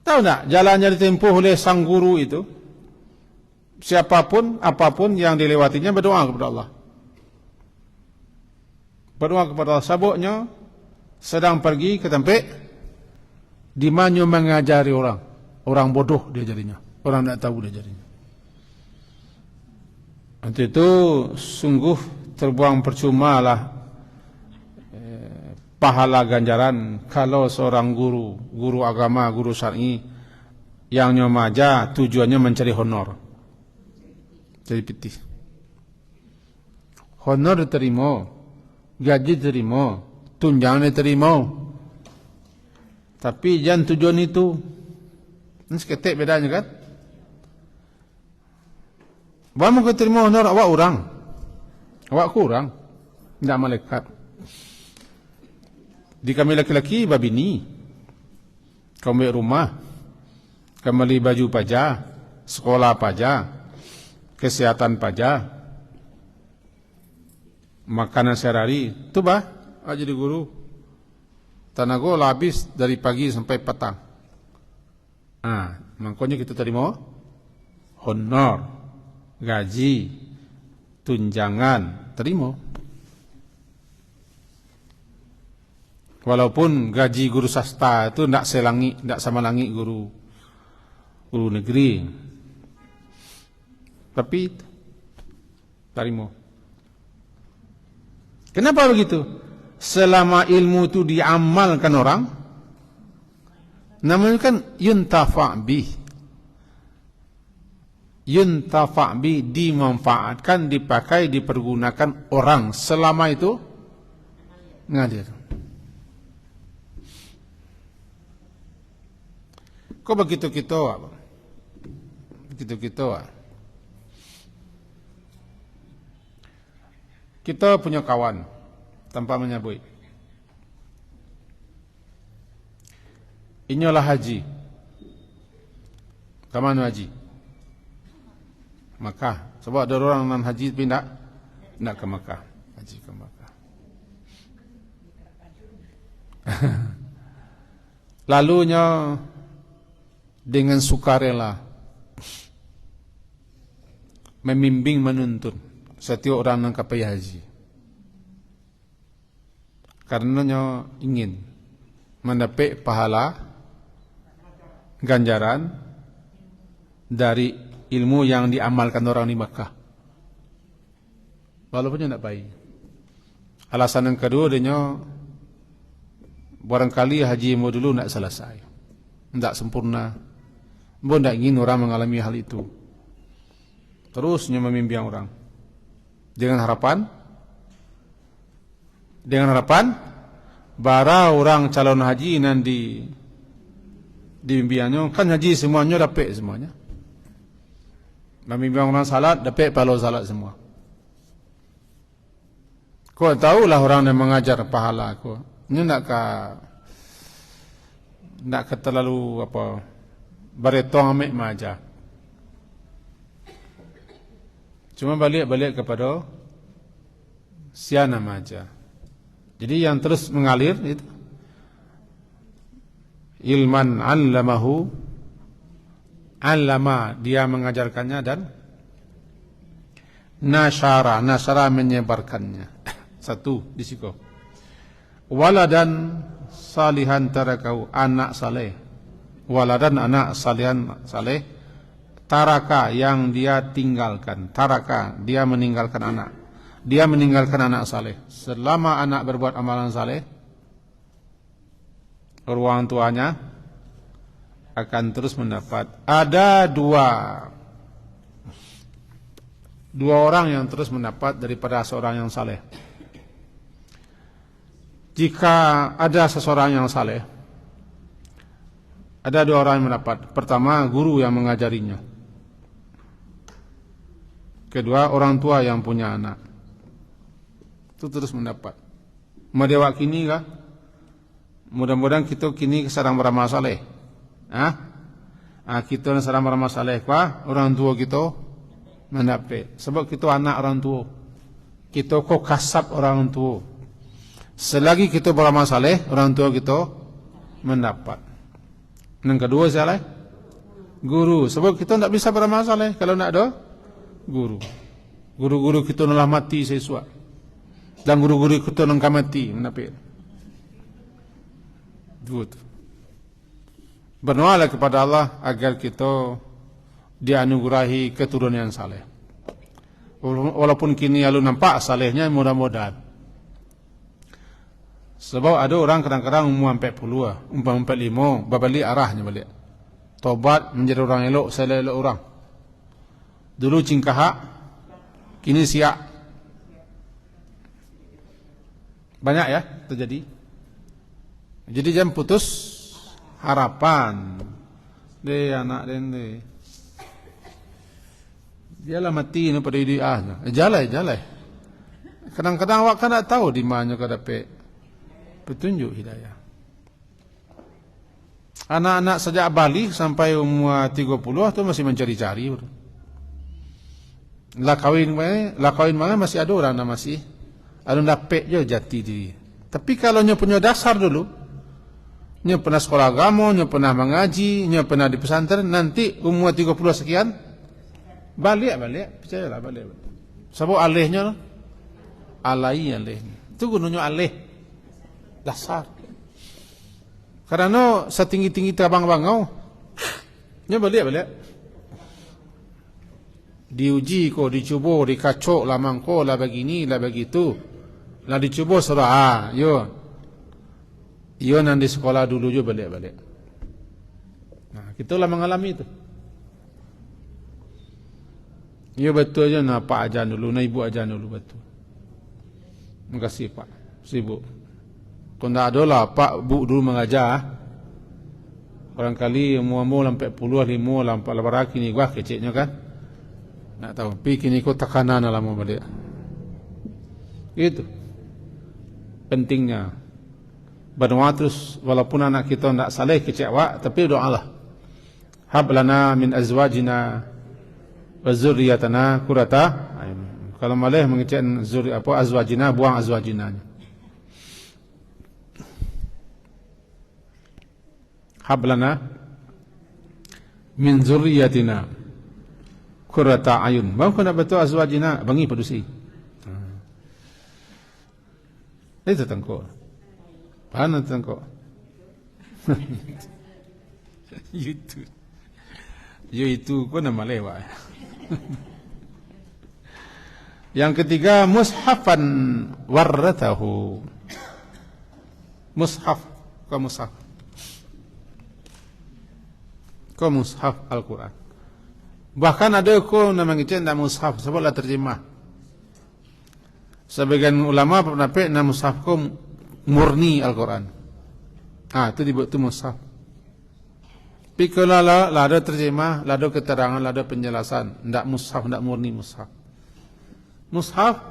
Tahu tak jalan yang ditempuh oleh sang guru itu? Siapapun, apapun yang dilewatinya berdoa kepada Allah. Berdoa kepada Allah. Sabuknya sedang pergi ke tempat di mana mengajari orang. Orang bodoh dia jadinya. Orang tak tahu dia jadinya. Untuk itu sungguh terbuang percuma lah pahala ganjaran kalau seorang guru agama, guru syar'i yang nyomaja tujuannya mencari honor. Jadi piti. Honor diterima, gaji diterima, tunjangan diterima. Tapi jangan tujuan itu. Ini seketik bedanya kan? Bahawa kau terima honor awak orang. Awak kurang. Tidak malaikat. Di kami laki-laki babini. Kau ambil rumah. Kau beli baju pajak. Sekolah pajak. Kesehatan pajak. Makanan sehari-hari. Itu bah. Jadi guru. Tenaga lah habis dari pagi sampai petang. Makanya kita terima honor. Gaji, tunjangan, terima. Walaupun gaji guru sasta itu tidak selangi, tidak sama langit guru negeri. Tapi terima. Kenapa begitu? Selama ilmu itu diamalkan orang, namanya kan yuntafa' bih. Yuntafa' bi, dimanfaatkan, dipakai, dipergunakan orang selama itu ngadir. Kok begitu kita? Begitu kita. Kita punya kawan tanpa menyebut. Inilah haji. Kemana haji? Makkah. Sebab ada orang non haji pindah nak ke Makkah. Haji ke Makkah. Lalunya dengan sukarela membimbing menuntun setiap orang yang kapai haji. Karenanya ingin mendapat pahala ganjaran dari ilmu yang diamalkan orang di Makkah. Walaupun tidak baik. Alasan yang kedua dia barangkali haji mu dulu tidak selesai, tidak sempurna. Dia tidak ingin orang mengalami hal itu. Terusnya membimbing orang dengan harapan bara orang calon haji nanti dibimbingnya kan haji semuanya dapat semuanya. Membimbing orang salat, dapat pahala salat semua. Kau tahulah orang yang mengajar pahala kau. Ini nak terlalu beretong amik maja. Cuma balik kepada siana maja. Jadi yang terus mengalir itu ilman 'allamahu. Allama, dia mengajarkannya, dan nasyara menyebarkannya. Satu di situ. Waladan salihan tarakau, anak saleh. Waladan anak salihan saleh. Taraka, yang dia tinggalkan. Taraka, dia meninggalkan anak. Dia meninggalkan anak saleh. Selama anak berbuat amalan saleh, orang tuanya akan terus mendapat. Ada dua orang yang terus mendapat daripada seorang yang saleh. Jika ada seseorang yang saleh, ada dua orang yang mendapat. Pertama, guru yang mengajarinya. Kedua, orang tua yang punya anak. Itu terus mendapat. Madewak kini kah? Mudah-mudahan kita kini sedang beramal saleh. Kita sedang beramal saleh kah? Orang tua kita mendapat. Sebab kita anak orang tua. Kita kok kasab orang tua. Selagi kita beramal saleh, orang tua kita mendapat. Yang kedua salah, guru. Sebab kita tidak bisa beramal saleh kalau tidak ada guru. Guru-guru kita telah mati sesuatu. Dan guru-guru kita telah mati mendapat. Good. Berdoalah kepada Allah agar kita dianugerahi keturunan yang saleh. Walaupun kini lalu nampak salehnya, mudah-mudahan. Sebab ada orang kadang-kadang umur 40, umur 45, berbalik arahnya balik. Tobat menjadi orang elok, saleh elok orang. Dulu cingkahak, kini siak. Banyak ya terjadi. Jadi jangan putus harapan. Dia anak dia lah mati ni pada ideahnya. Jalai. Kadang-kadang awak kan tak tahu di mana kau dapat petunjuk hidayah. Anak-anak sejak balik sampai umur 30 tu masih mencari-cari. Lah kawin mana masih ada orang yang masih ada dapat je jati diri. Tapi kalau nya punya dasar dulu, nya pernah sekolah agama, nya pernah mengaji, nya pernah di pesantren, nanti umur 30 sekian balik, percayalah balik. Sebab alihnya alih. Itu gunanya alih. Dasar. Karena setinggi-tinggi tabang bangau, nya balik. Diuji ko, dicuba, dikacok, lah mangko, lah begini, lah begitu. Lah dicuba surah, yo nanti sekolah dulu juga balik. Nah, kita lah mengalami itu. Yo betul aja nak pak ajan dulu, nak ibu ajan dulu betul. Terima kasih pak, sibuk. Kalau tak ada lah pak bu dulu mengajar. Barangkali umur sampai 45, sampai lebaran kini gua keciknya kan. Nak tahu, pi kini kau tekanan lama balik. Itu pentingnya berdoa terus, walaupun anak kita tidak saleh kecewa, tapi doalah. Hab lana min azwajina wa zurriyatana qurrata a'yun. Kalau malih mengecek azwajina, buang azwajinanya. Hab lana min zurriyatina qurrata a'yun. Bang kena betul azwajina bangi padusi. Itu tengkok. Mana tengkok? Itu kau nama lewat. Yang ketiga, mushafan warratahu. Mushaf, kau mushaf. Kau mushaf Al-Quran. Bahkan ada kau nama ngecek nak mushaf, sebablah terjemah. Sebagian ulama pernah nama mushaf kau murni Al-Quran. Itu dibuat tu mushaf. Tapi kalau lah ada terjemah, lah ada keterangan, lah ada penjelasan. Tidak mushaf, tidak murni mushaf. Mushaf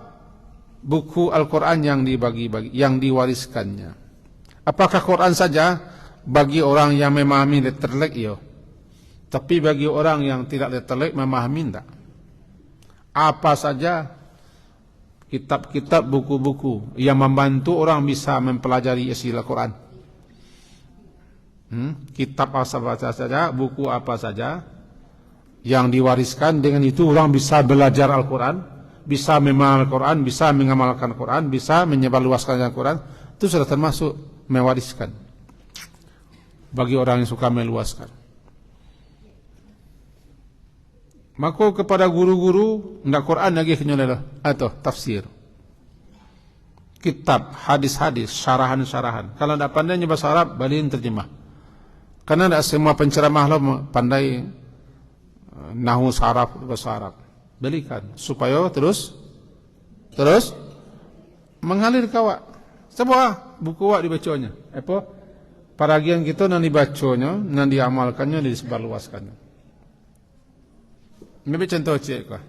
buku Al-Quran yang dibagi-bagi, yang diwariskannya. Apakah Quran saja bagi orang yang memahami letterlek? Iya. Tapi bagi orang yang tidak letterlek memahami tidak. Apa saja kitab-kitab, buku-buku yang membantu orang bisa mempelajari isi Al-Quran. Kitab apa saja, buku apa saja yang diwariskan, dengan itu orang bisa belajar Al-Quran, bisa memahami Al-Quran, bisa mengamalkan Al-Quran, bisa menyebarluaskan Al-Quran. Itu sudah termasuk mewariskan bagi orang yang suka meluaskan. Maka kepada guru-guru ndak Quran lagi kenyalah atau tafsir, kitab, hadis-hadis, syarahan-syarahan. Kalau ndak pandai bahasa Arab, balikin terjemah. Karena tidak semua penceramah lo pandai nahwu saraf bahasa Arab. Belikan supaya terus mengalir kawak. Sebab buku wak dibacanya. Apa? Paragian kita nan dibacanya, nan diamalkannya, disebarluaskannya. Ambil contoh cik kau.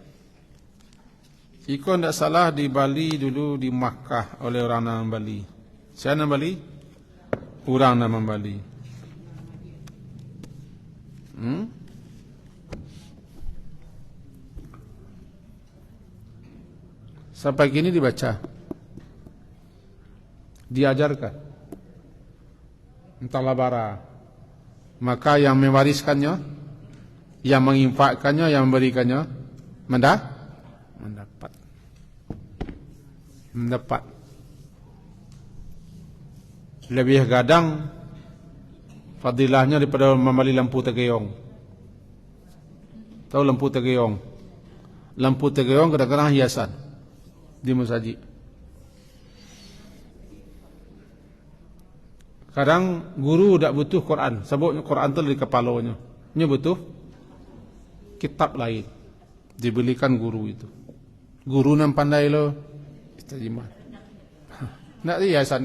Iko tidak salah di Bali dulu di Makkah oleh orang nama Bali. Siapa nama Bali? Orang nama Bali. Sampai kini dibaca, diajarkan, entahlah bara. Maka yang mewariskannya, yang menginfakkannya, yang memberikannya, mendapat. Lebih gadang fadilahnya daripada membeli lampu tegeong. Tahu lampu tegeong? Lampu tegeong kadang-kadang hiasan di masjid. Kadang guru tak butuh Quran, sebabnya Quran itu di kepalanya. Dia butuh kitab lain, dibelikan guru itu. Guru yang pandai lo, terjemah. Nak hiasan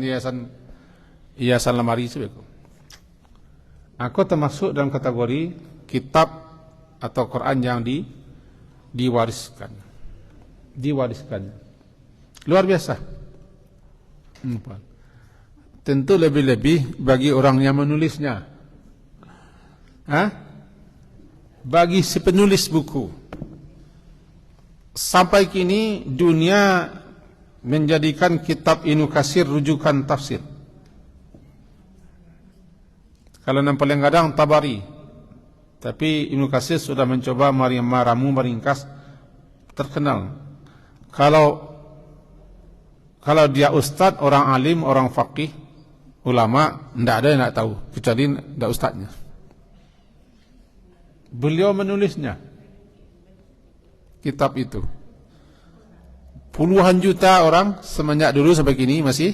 lemari itu. Aku termasuk dalam kategori kitab atau Quran yang diwariskan. Luar biasa. Tentu lebih-lebih bagi orang yang menulisnya. Bagi si penulis buku. Sampai kini dunia menjadikan kitab Ibnu Katsir rujukan tafsir. Kalau yang paling kadang Tabari, tapi Ibnu Katsir sudah mencoba meringkas, terkenal. Kalau dia ustadz, orang alim, orang faqih, ulama, tidak ada yang nak tahu, kecuali tidak ustadznya. Beliau menulisnya, kitab itu. Puluhan juta orang semenjak dulu sampai kini masih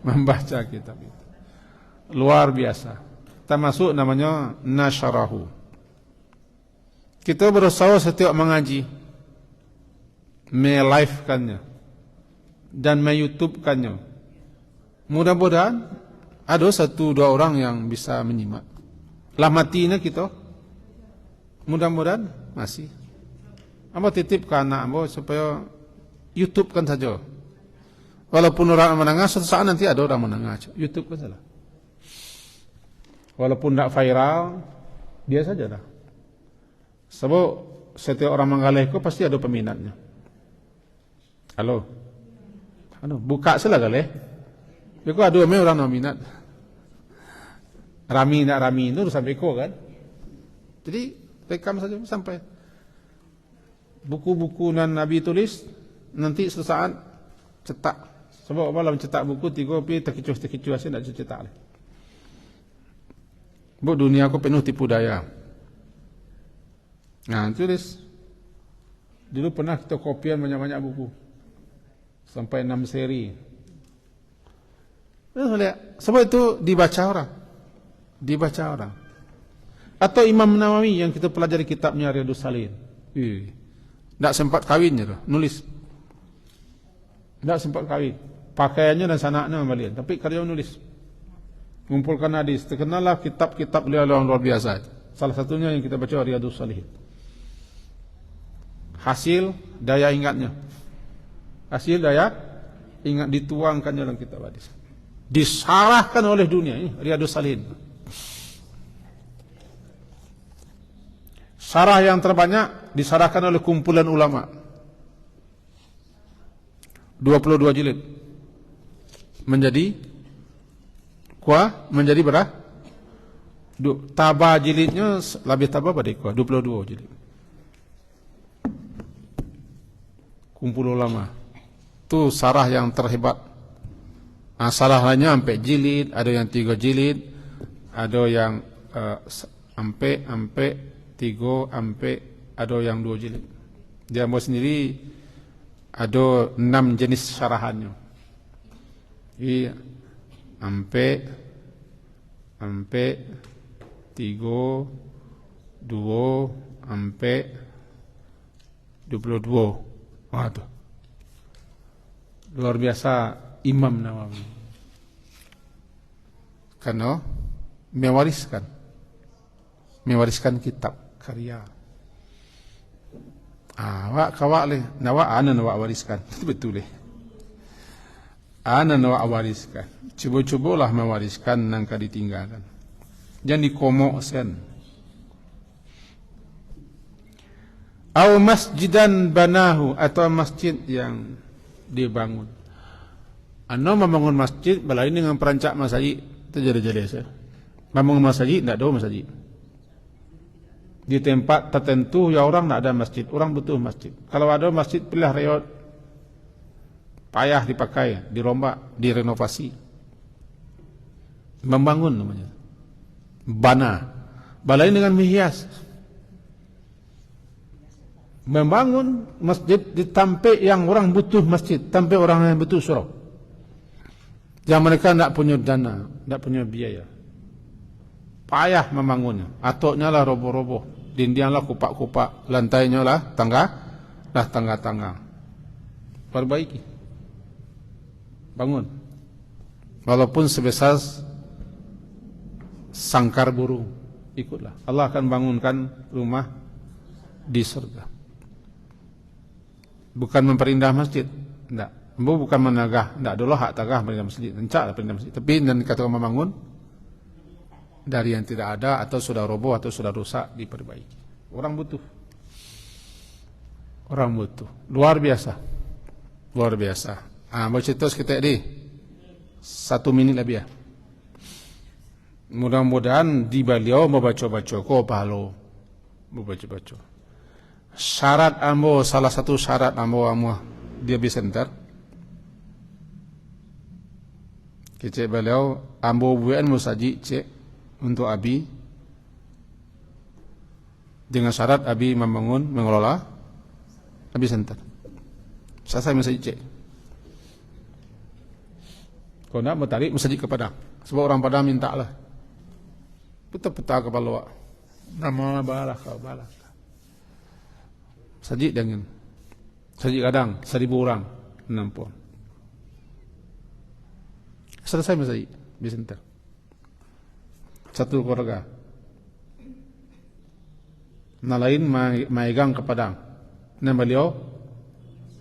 membaca kitab itu. Luar biasa. Termasuk namanya nasyarahu. Kita berusaha setiap mengaji, me-live-kannya dan me-YouTube-kannya. Mudah-mudahan ada 1-2 orang yang bisa menyimak. Lah matinya kita. Mudah-mudahan masih. Amba titip ke anak amba supaya YouTube kan saja. Walaupun orang menengah, suatu saat nanti ada orang menengah. YouTube kan salah. Walaupun tidak viral, dia saja dah. Sebab setiap orang menggalihku pasti ada peminatnya. Halo, buka salah galih. Beko ada orang minat. Rami nak rami itu sampai ko kan. Jadi rekam saja sampai. Buku-buku nan Nabi tulis nanti sesaat cetak. Sebab malam cetak buku 3 pi terkecuh asyik nak cetak leh. Bu dunia aku penuh tipu daya. Nah, tulis. Dulu pernah kita kopian banyak-banyak buku. Sampai 6 seri. Sebab itu dibaca orang. Atau Imam Nawawi yang kita pelajari kitabnya Riyadhus Shalihin. Tak sempat kawinnya tu, nulis. Tak sempat kawin. Pakaiannya dan sanaknya kembalian. Tapi kalau nulis. Mengumpulkan hadis. Terkenallah kitab-kitab beliau yang luar biasa. Salah satunya yang kita baca Riyadhus Shalihin. Hasil daya ingatnya. Dituangkannya dalam kitab hadis. Disarahkan oleh dunia ini Riyadhus Shalihin. Sarah yang terbanyak disarahkan oleh kumpulan ulama. 22 jilid. Menjadi berapa? Tabah jilidnya lebih tabah pada 22 jilid. Kumpul ulama. Itu sarah yang terhebat. Sarahnya sampai jilid, ada yang 3 jilid, ada yang sampai 3, ada yang 2 jilid. Dia mau sendiri ada 6 jenis syarahannya. Jadi sampai 3, 2, sampai 22. Waduh. Luar biasa Imam Nawawi. Karena mewariskan kitab karya. Wak kawak leh, nawak ana nawak wariskan. Betul leh. Ana nawak wariskan. Cuba-cubalah mewariskan nang ka ditinggalkan. Jangan dikomok sen. Aw masjidan banahu, atau masjid yang dibangun. Ano membangun masjid balain dengan perancak masjid terjadi-jadi saya. Membangun masjid tidak ada masjid. Di tempat tertentu ya orang tidak ada masjid, orang butuh masjid. Kalau ada masjid pilih reot, payah dipakai, dirombak, direnovasi. Membangun namanya. Bana. Balain dengan menghias. Membangun masjid di tempat yang orang butuh masjid, tempat orang yang butuh surau. Yang mereka tidak punya dana, tidak punya biaya. Payah membangunnya. Atoknya lah roboh-roboh. Dindingnya lah kupak-kupak. Lantainya lah tangga-tangga. Perbaiki. Bangun. Walaupun sebesar sangkar burung. Ikutlah. Allah akan bangunkan rumah di surga. Bukan memperindah masjid. Tidak. Bukan menagah. Tidak. Dulu hak tagah memperindah masjid. Encak lah perindah masjid. Tapi dan dikatakan membangun dari yang tidak ada atau sudah roboh atau sudah rusak diperbaiki. Orang butuh. Orang butuh. Luar biasa. Luar biasa. Mau cerita sekitar di 1 minit lebih ya. Mudah-mudahan di beliau membaca-baca ko pahalo. Membaca-baca. Syarat ambo, salah satu syarat ambo dia bisa ntar. Kecek beliau ambo buan musaji cek untuk Abi dengan syarat Abi membangun, mengelola Abi center. Saya masjid cek. Kalau nak bertarik masjid ke Padang. Sebab orang Padang minta lah. Peta-peta kepala wak. Nama balah kau balah. Masjid dengan masjid kadang 1,000 orang 60. Selesai masjid di center. Satu keluarga. Nah lain maegang ke Padang. Nah beliau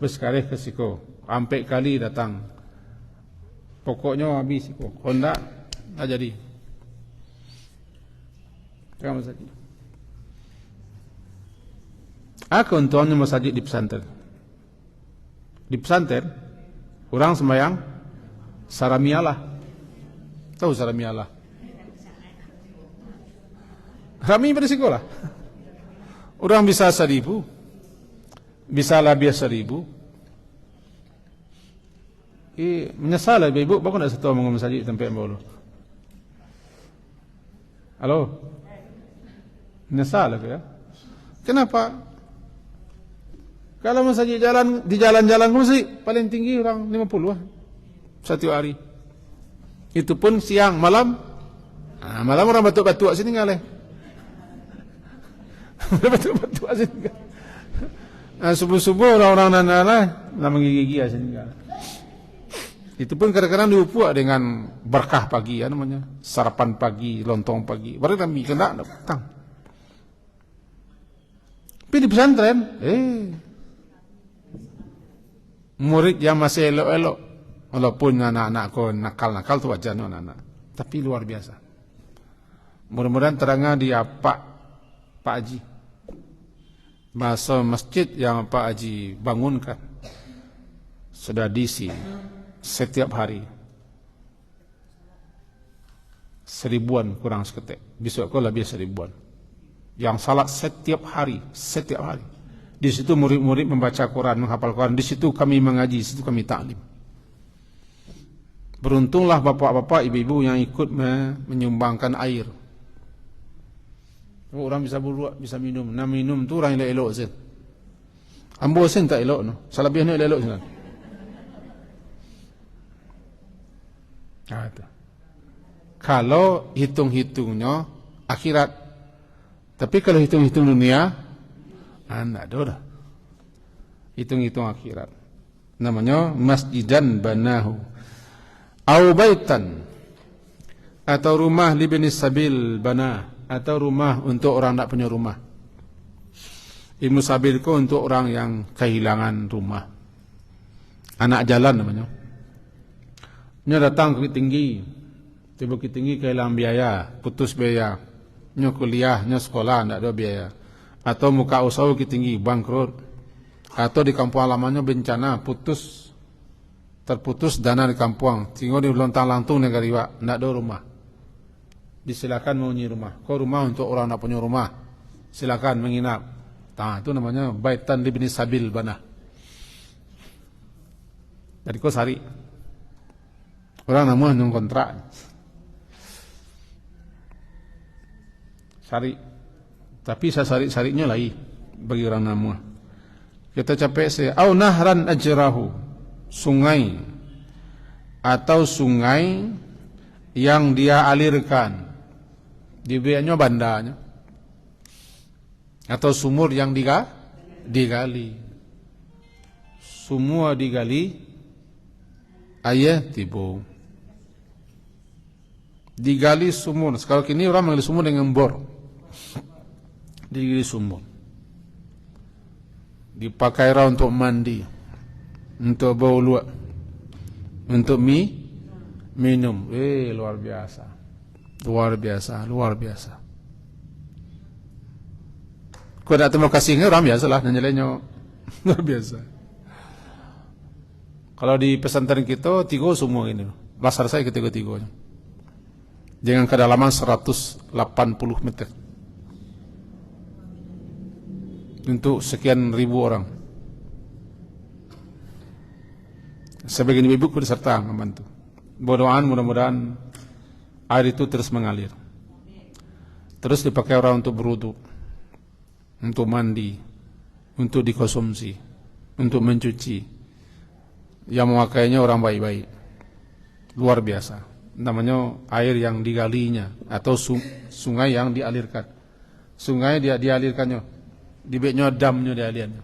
bersekarih ke Siko. Sampai kali datang. Pokoknya habis Siko. Honda tak jadi. Kamu masjid. Keuntungannya masjid di pesantren. Di pesantren orang sembahyang saramialah. Tahu saramialah? Rami pada sekolah. Orang bisa 1,000. Bisa lebih 1,000. Menyesal lah ibu. Bapak nak satu orang masjid tempat bolu. Halo? Menyesal lah ya? Kenapa? Kalau masjid jalan di jalan-jalan masjid paling tinggi orang 50 lah. Satu hari. Itu pun siang, malam. Malam orang batuk-batuk sini ngaleh. Betul-betul asyik. Subuh-subuh orang-orang nana nak menggigi asyik. Itu pun kadang-kadang diupuak dengan berkah pagi ya namanya. Sarapan pagi, lontong pagi. Baru kami kena datang. Tapi di pesantren, murid yang masih elok-elok. Walaupun anak-anak kau nakal-nakal tu wajar anak-anak. Tapi luar biasa. Mudah-mudahan terangnya dia Pak Haji. Masa masjid yang Pak Haji bangunkan sudah diisi setiap hari 1,000-an kurang seketik. Besok kau lebih 1,000-an. Yang salat setiap hari. Di situ murid-murid membaca Quran, menghafal Quran. Di situ kami mengaji, di situ kami taklim. Beruntunglah bapak-bapak, ibu-ibu yang ikut menyumbangkan air. Orang bisa berbuat, bisa minum. Nak minum tu orang elok-elok sen. Ambo sen tak elok no. Salabih ni elok sen. Kalau hitung-hitungnya akhirat. Tapi kalau hitung-hitung dunia, tak ada dah. Hitung-hitung akhirat. Namanya masjidan banahu. Au baitan. Atau rumah libnis sabil banah. Atau rumah untuk orang tak punya rumah. Ibnu Sabil itu untuk orang yang kehilangan rumah. Anak jalan namanya. Nya datang ke Bukit Tinggi. Di Bukit Tinggi kehilangan biaya, putus biaya. Nya kuliah, nya sekolah, tidak ada biaya. Atau muka usaha Bukit Tinggi, bangkrut. Atau di kampung halamannya bencana, terputus dana di kampung. Tinggal di lontang-lantung negara riwa, tidak ada rumah. Disilakan mengunci rumah. Kau rumah untuk orang tidak punya rumah. Silakan menginap. Nah, itu namanya baitan libni sabil bana. Jadi kau sari. Orang namanya yang kontrak. Sari. Tapi saya sari-sarinya lagi bagi orang nama. Kita capek saya. Au nahran ajrahu. Sungai. Atau sungai yang dia alirkan. Dibiaknya bandanya. Atau sumur yang digali. Semua digali. Ayah tiba. Digali sumur. Sekarang kini orang menggali sumur dengan bor. Digali sumur. Dipakai untuk mandi. Untuk bau luak. Untuk minum. Luar biasa. Luar biasa. Luar biasa. Kau tak terima kasihnya orang biasa lah. Nanya-nanya. Luar biasa. Kalau di pesantren kita, 3 semua ini. Lasar saya ketiga-tiganya. Dengan kedalaman 180 meter. Untuk sekian ribu orang. Sebagian ibu berserta membantu. Berdoaan mudah-mudahan air itu terus mengalir. Terus dipakai orang untuk berwudu, untuk mandi, untuk dikonsumsi, untuk mencuci. Yang memakainya orang baik-baik. Luar biasa. Namanya air yang digalinya atau sungai yang dialirkan. Sungai dia dialirkannya. Dibeknya damnya dialirkannya.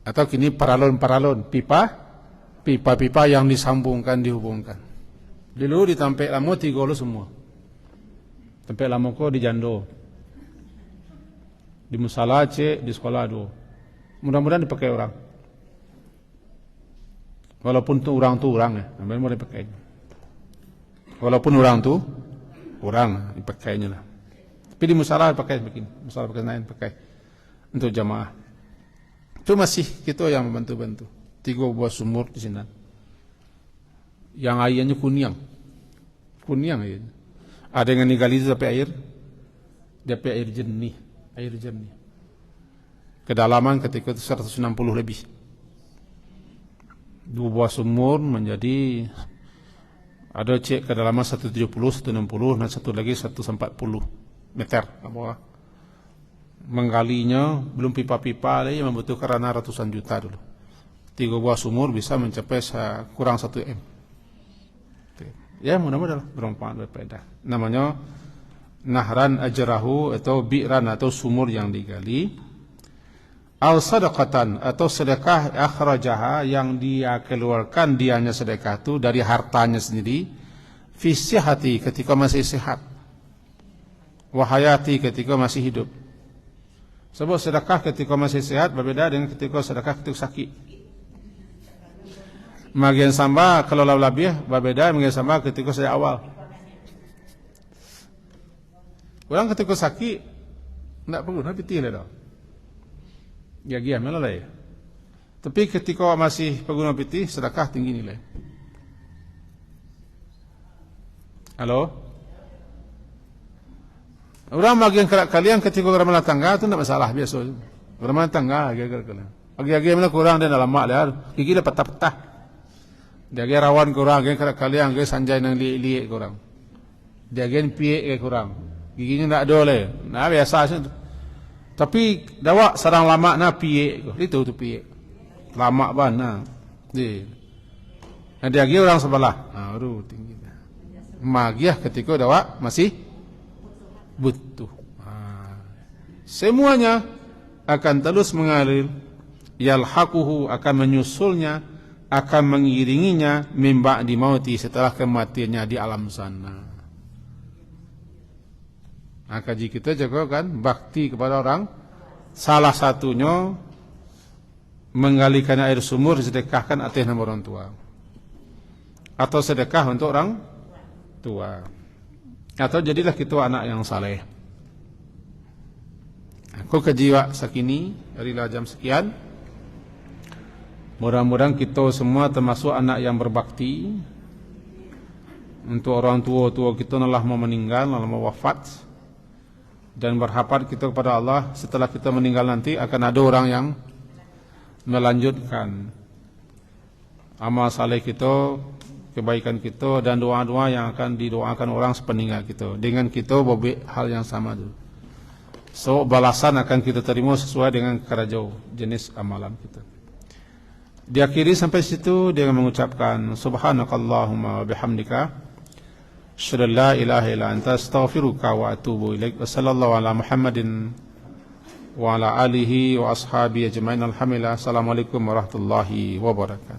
Atau kini paralon, pipa yang disambungkan, dihubungkan. Dulu di Tampek Lamo 3 semua. Tampek Lamo ko di Jando. Di Musala C, di sekolah 2. Mudah-mudahan dipakai orang. Walaupun tu orang ya, namanya mau dipakai. Walaupun orang dipakainya lah. Tapi di musala pakai begini, musala pakai lain pakai untuk jamaah. Itu masih kita yang membantu-bantu. 3 buah sumur di sini. Yang airnya kuning airnya. Ada yang digali sampai air, dapat air jernih. Kedalaman ketika itu 160 lebih. 2 buah sumur menjadi ada cek kedalaman 170, 160 dan satu lagi 140 meter. Menggalinya belum pipa-pipa lagi membutuhkan karena ratusan juta dulu. 3 buah sumur bisa mencapai kurang 1 M. Ya mudah-mudahan bermanfaat berfaedah. Namanya nahran ajrahu atau bi'ran atau sumur yang digali. Al sadaqatan atau sedekah akhrajaha yang dia keluarkan dianya sedekah itu dari hartanya sendiri fi sihhati ketika masih sehat wa hayati ketika masih hidup. Sebab sedekah ketika masih sehat berbeda dengan ketika sedekah ketika sakit. Magian sama kalau labih berbeda dengan sama ketika sejak awal. Orang ketika sakit tidak perlu nak pitih dah. Ya malah ya. Tapi ketika masih pengguna pitih sedekah tinggi nilai. Halo? Orang bagian kalian ketika ramah tangga itu tidak masalah biasa. Ramah tangga kalian. Bagi mana kurang dan dalam mak lihat gigi dah patah-patah. Dia rawan kurang kalian sanjai nang liek kurang. Dia piek kurang. Giginya tidak boleh. Nah biasa saja. Tapi dawak sarang lama na piye itu tu piye. Lama bana. Ada lagi orang sebelah. Aduh tinggi. Magiah ketika dawak masih butuh. Semuanya akan terus mengalir. Yalhaquhu akan menyusulnya, akan mengiringinya mimba di mauti setelah kematiannya di alam sana. Kaji kita juga kan bakti kepada orang. Salah satunya menggalikan air sumur, sedekahkan atas nama orang tua, atau sedekah untuk orang tua, atau jadilah kita anak yang saleh. Aku kejiwa sakini harilah jam sekian. Mudah-mudahan kita semua termasuk anak yang berbakti untuk orang tua kita telah mau meninggal, telah mau wafat, dan berharap kita kepada Allah setelah kita meninggal nanti akan ada orang yang melanjutkan amal saleh kita, kebaikan kita, dan doa-doa yang akan didoakan orang sepeninggal kita. Dengan kita berbuat hal yang sama tu. So balasan akan kita terima sesuai dengan kerajau jenis amalan kita. Diakhiri sampai situ dengan mengucapkan subhanakallahumma wa bihamdika asyhadu an la ilaha illa anta astaghfiruka wa atubu ilaik. Wassallallahu ala Muhammadin wa ala alihi wa ashabihi ajmain. Alhamdulillah. Assalamualaikum warahmatullahi wabarakatuh.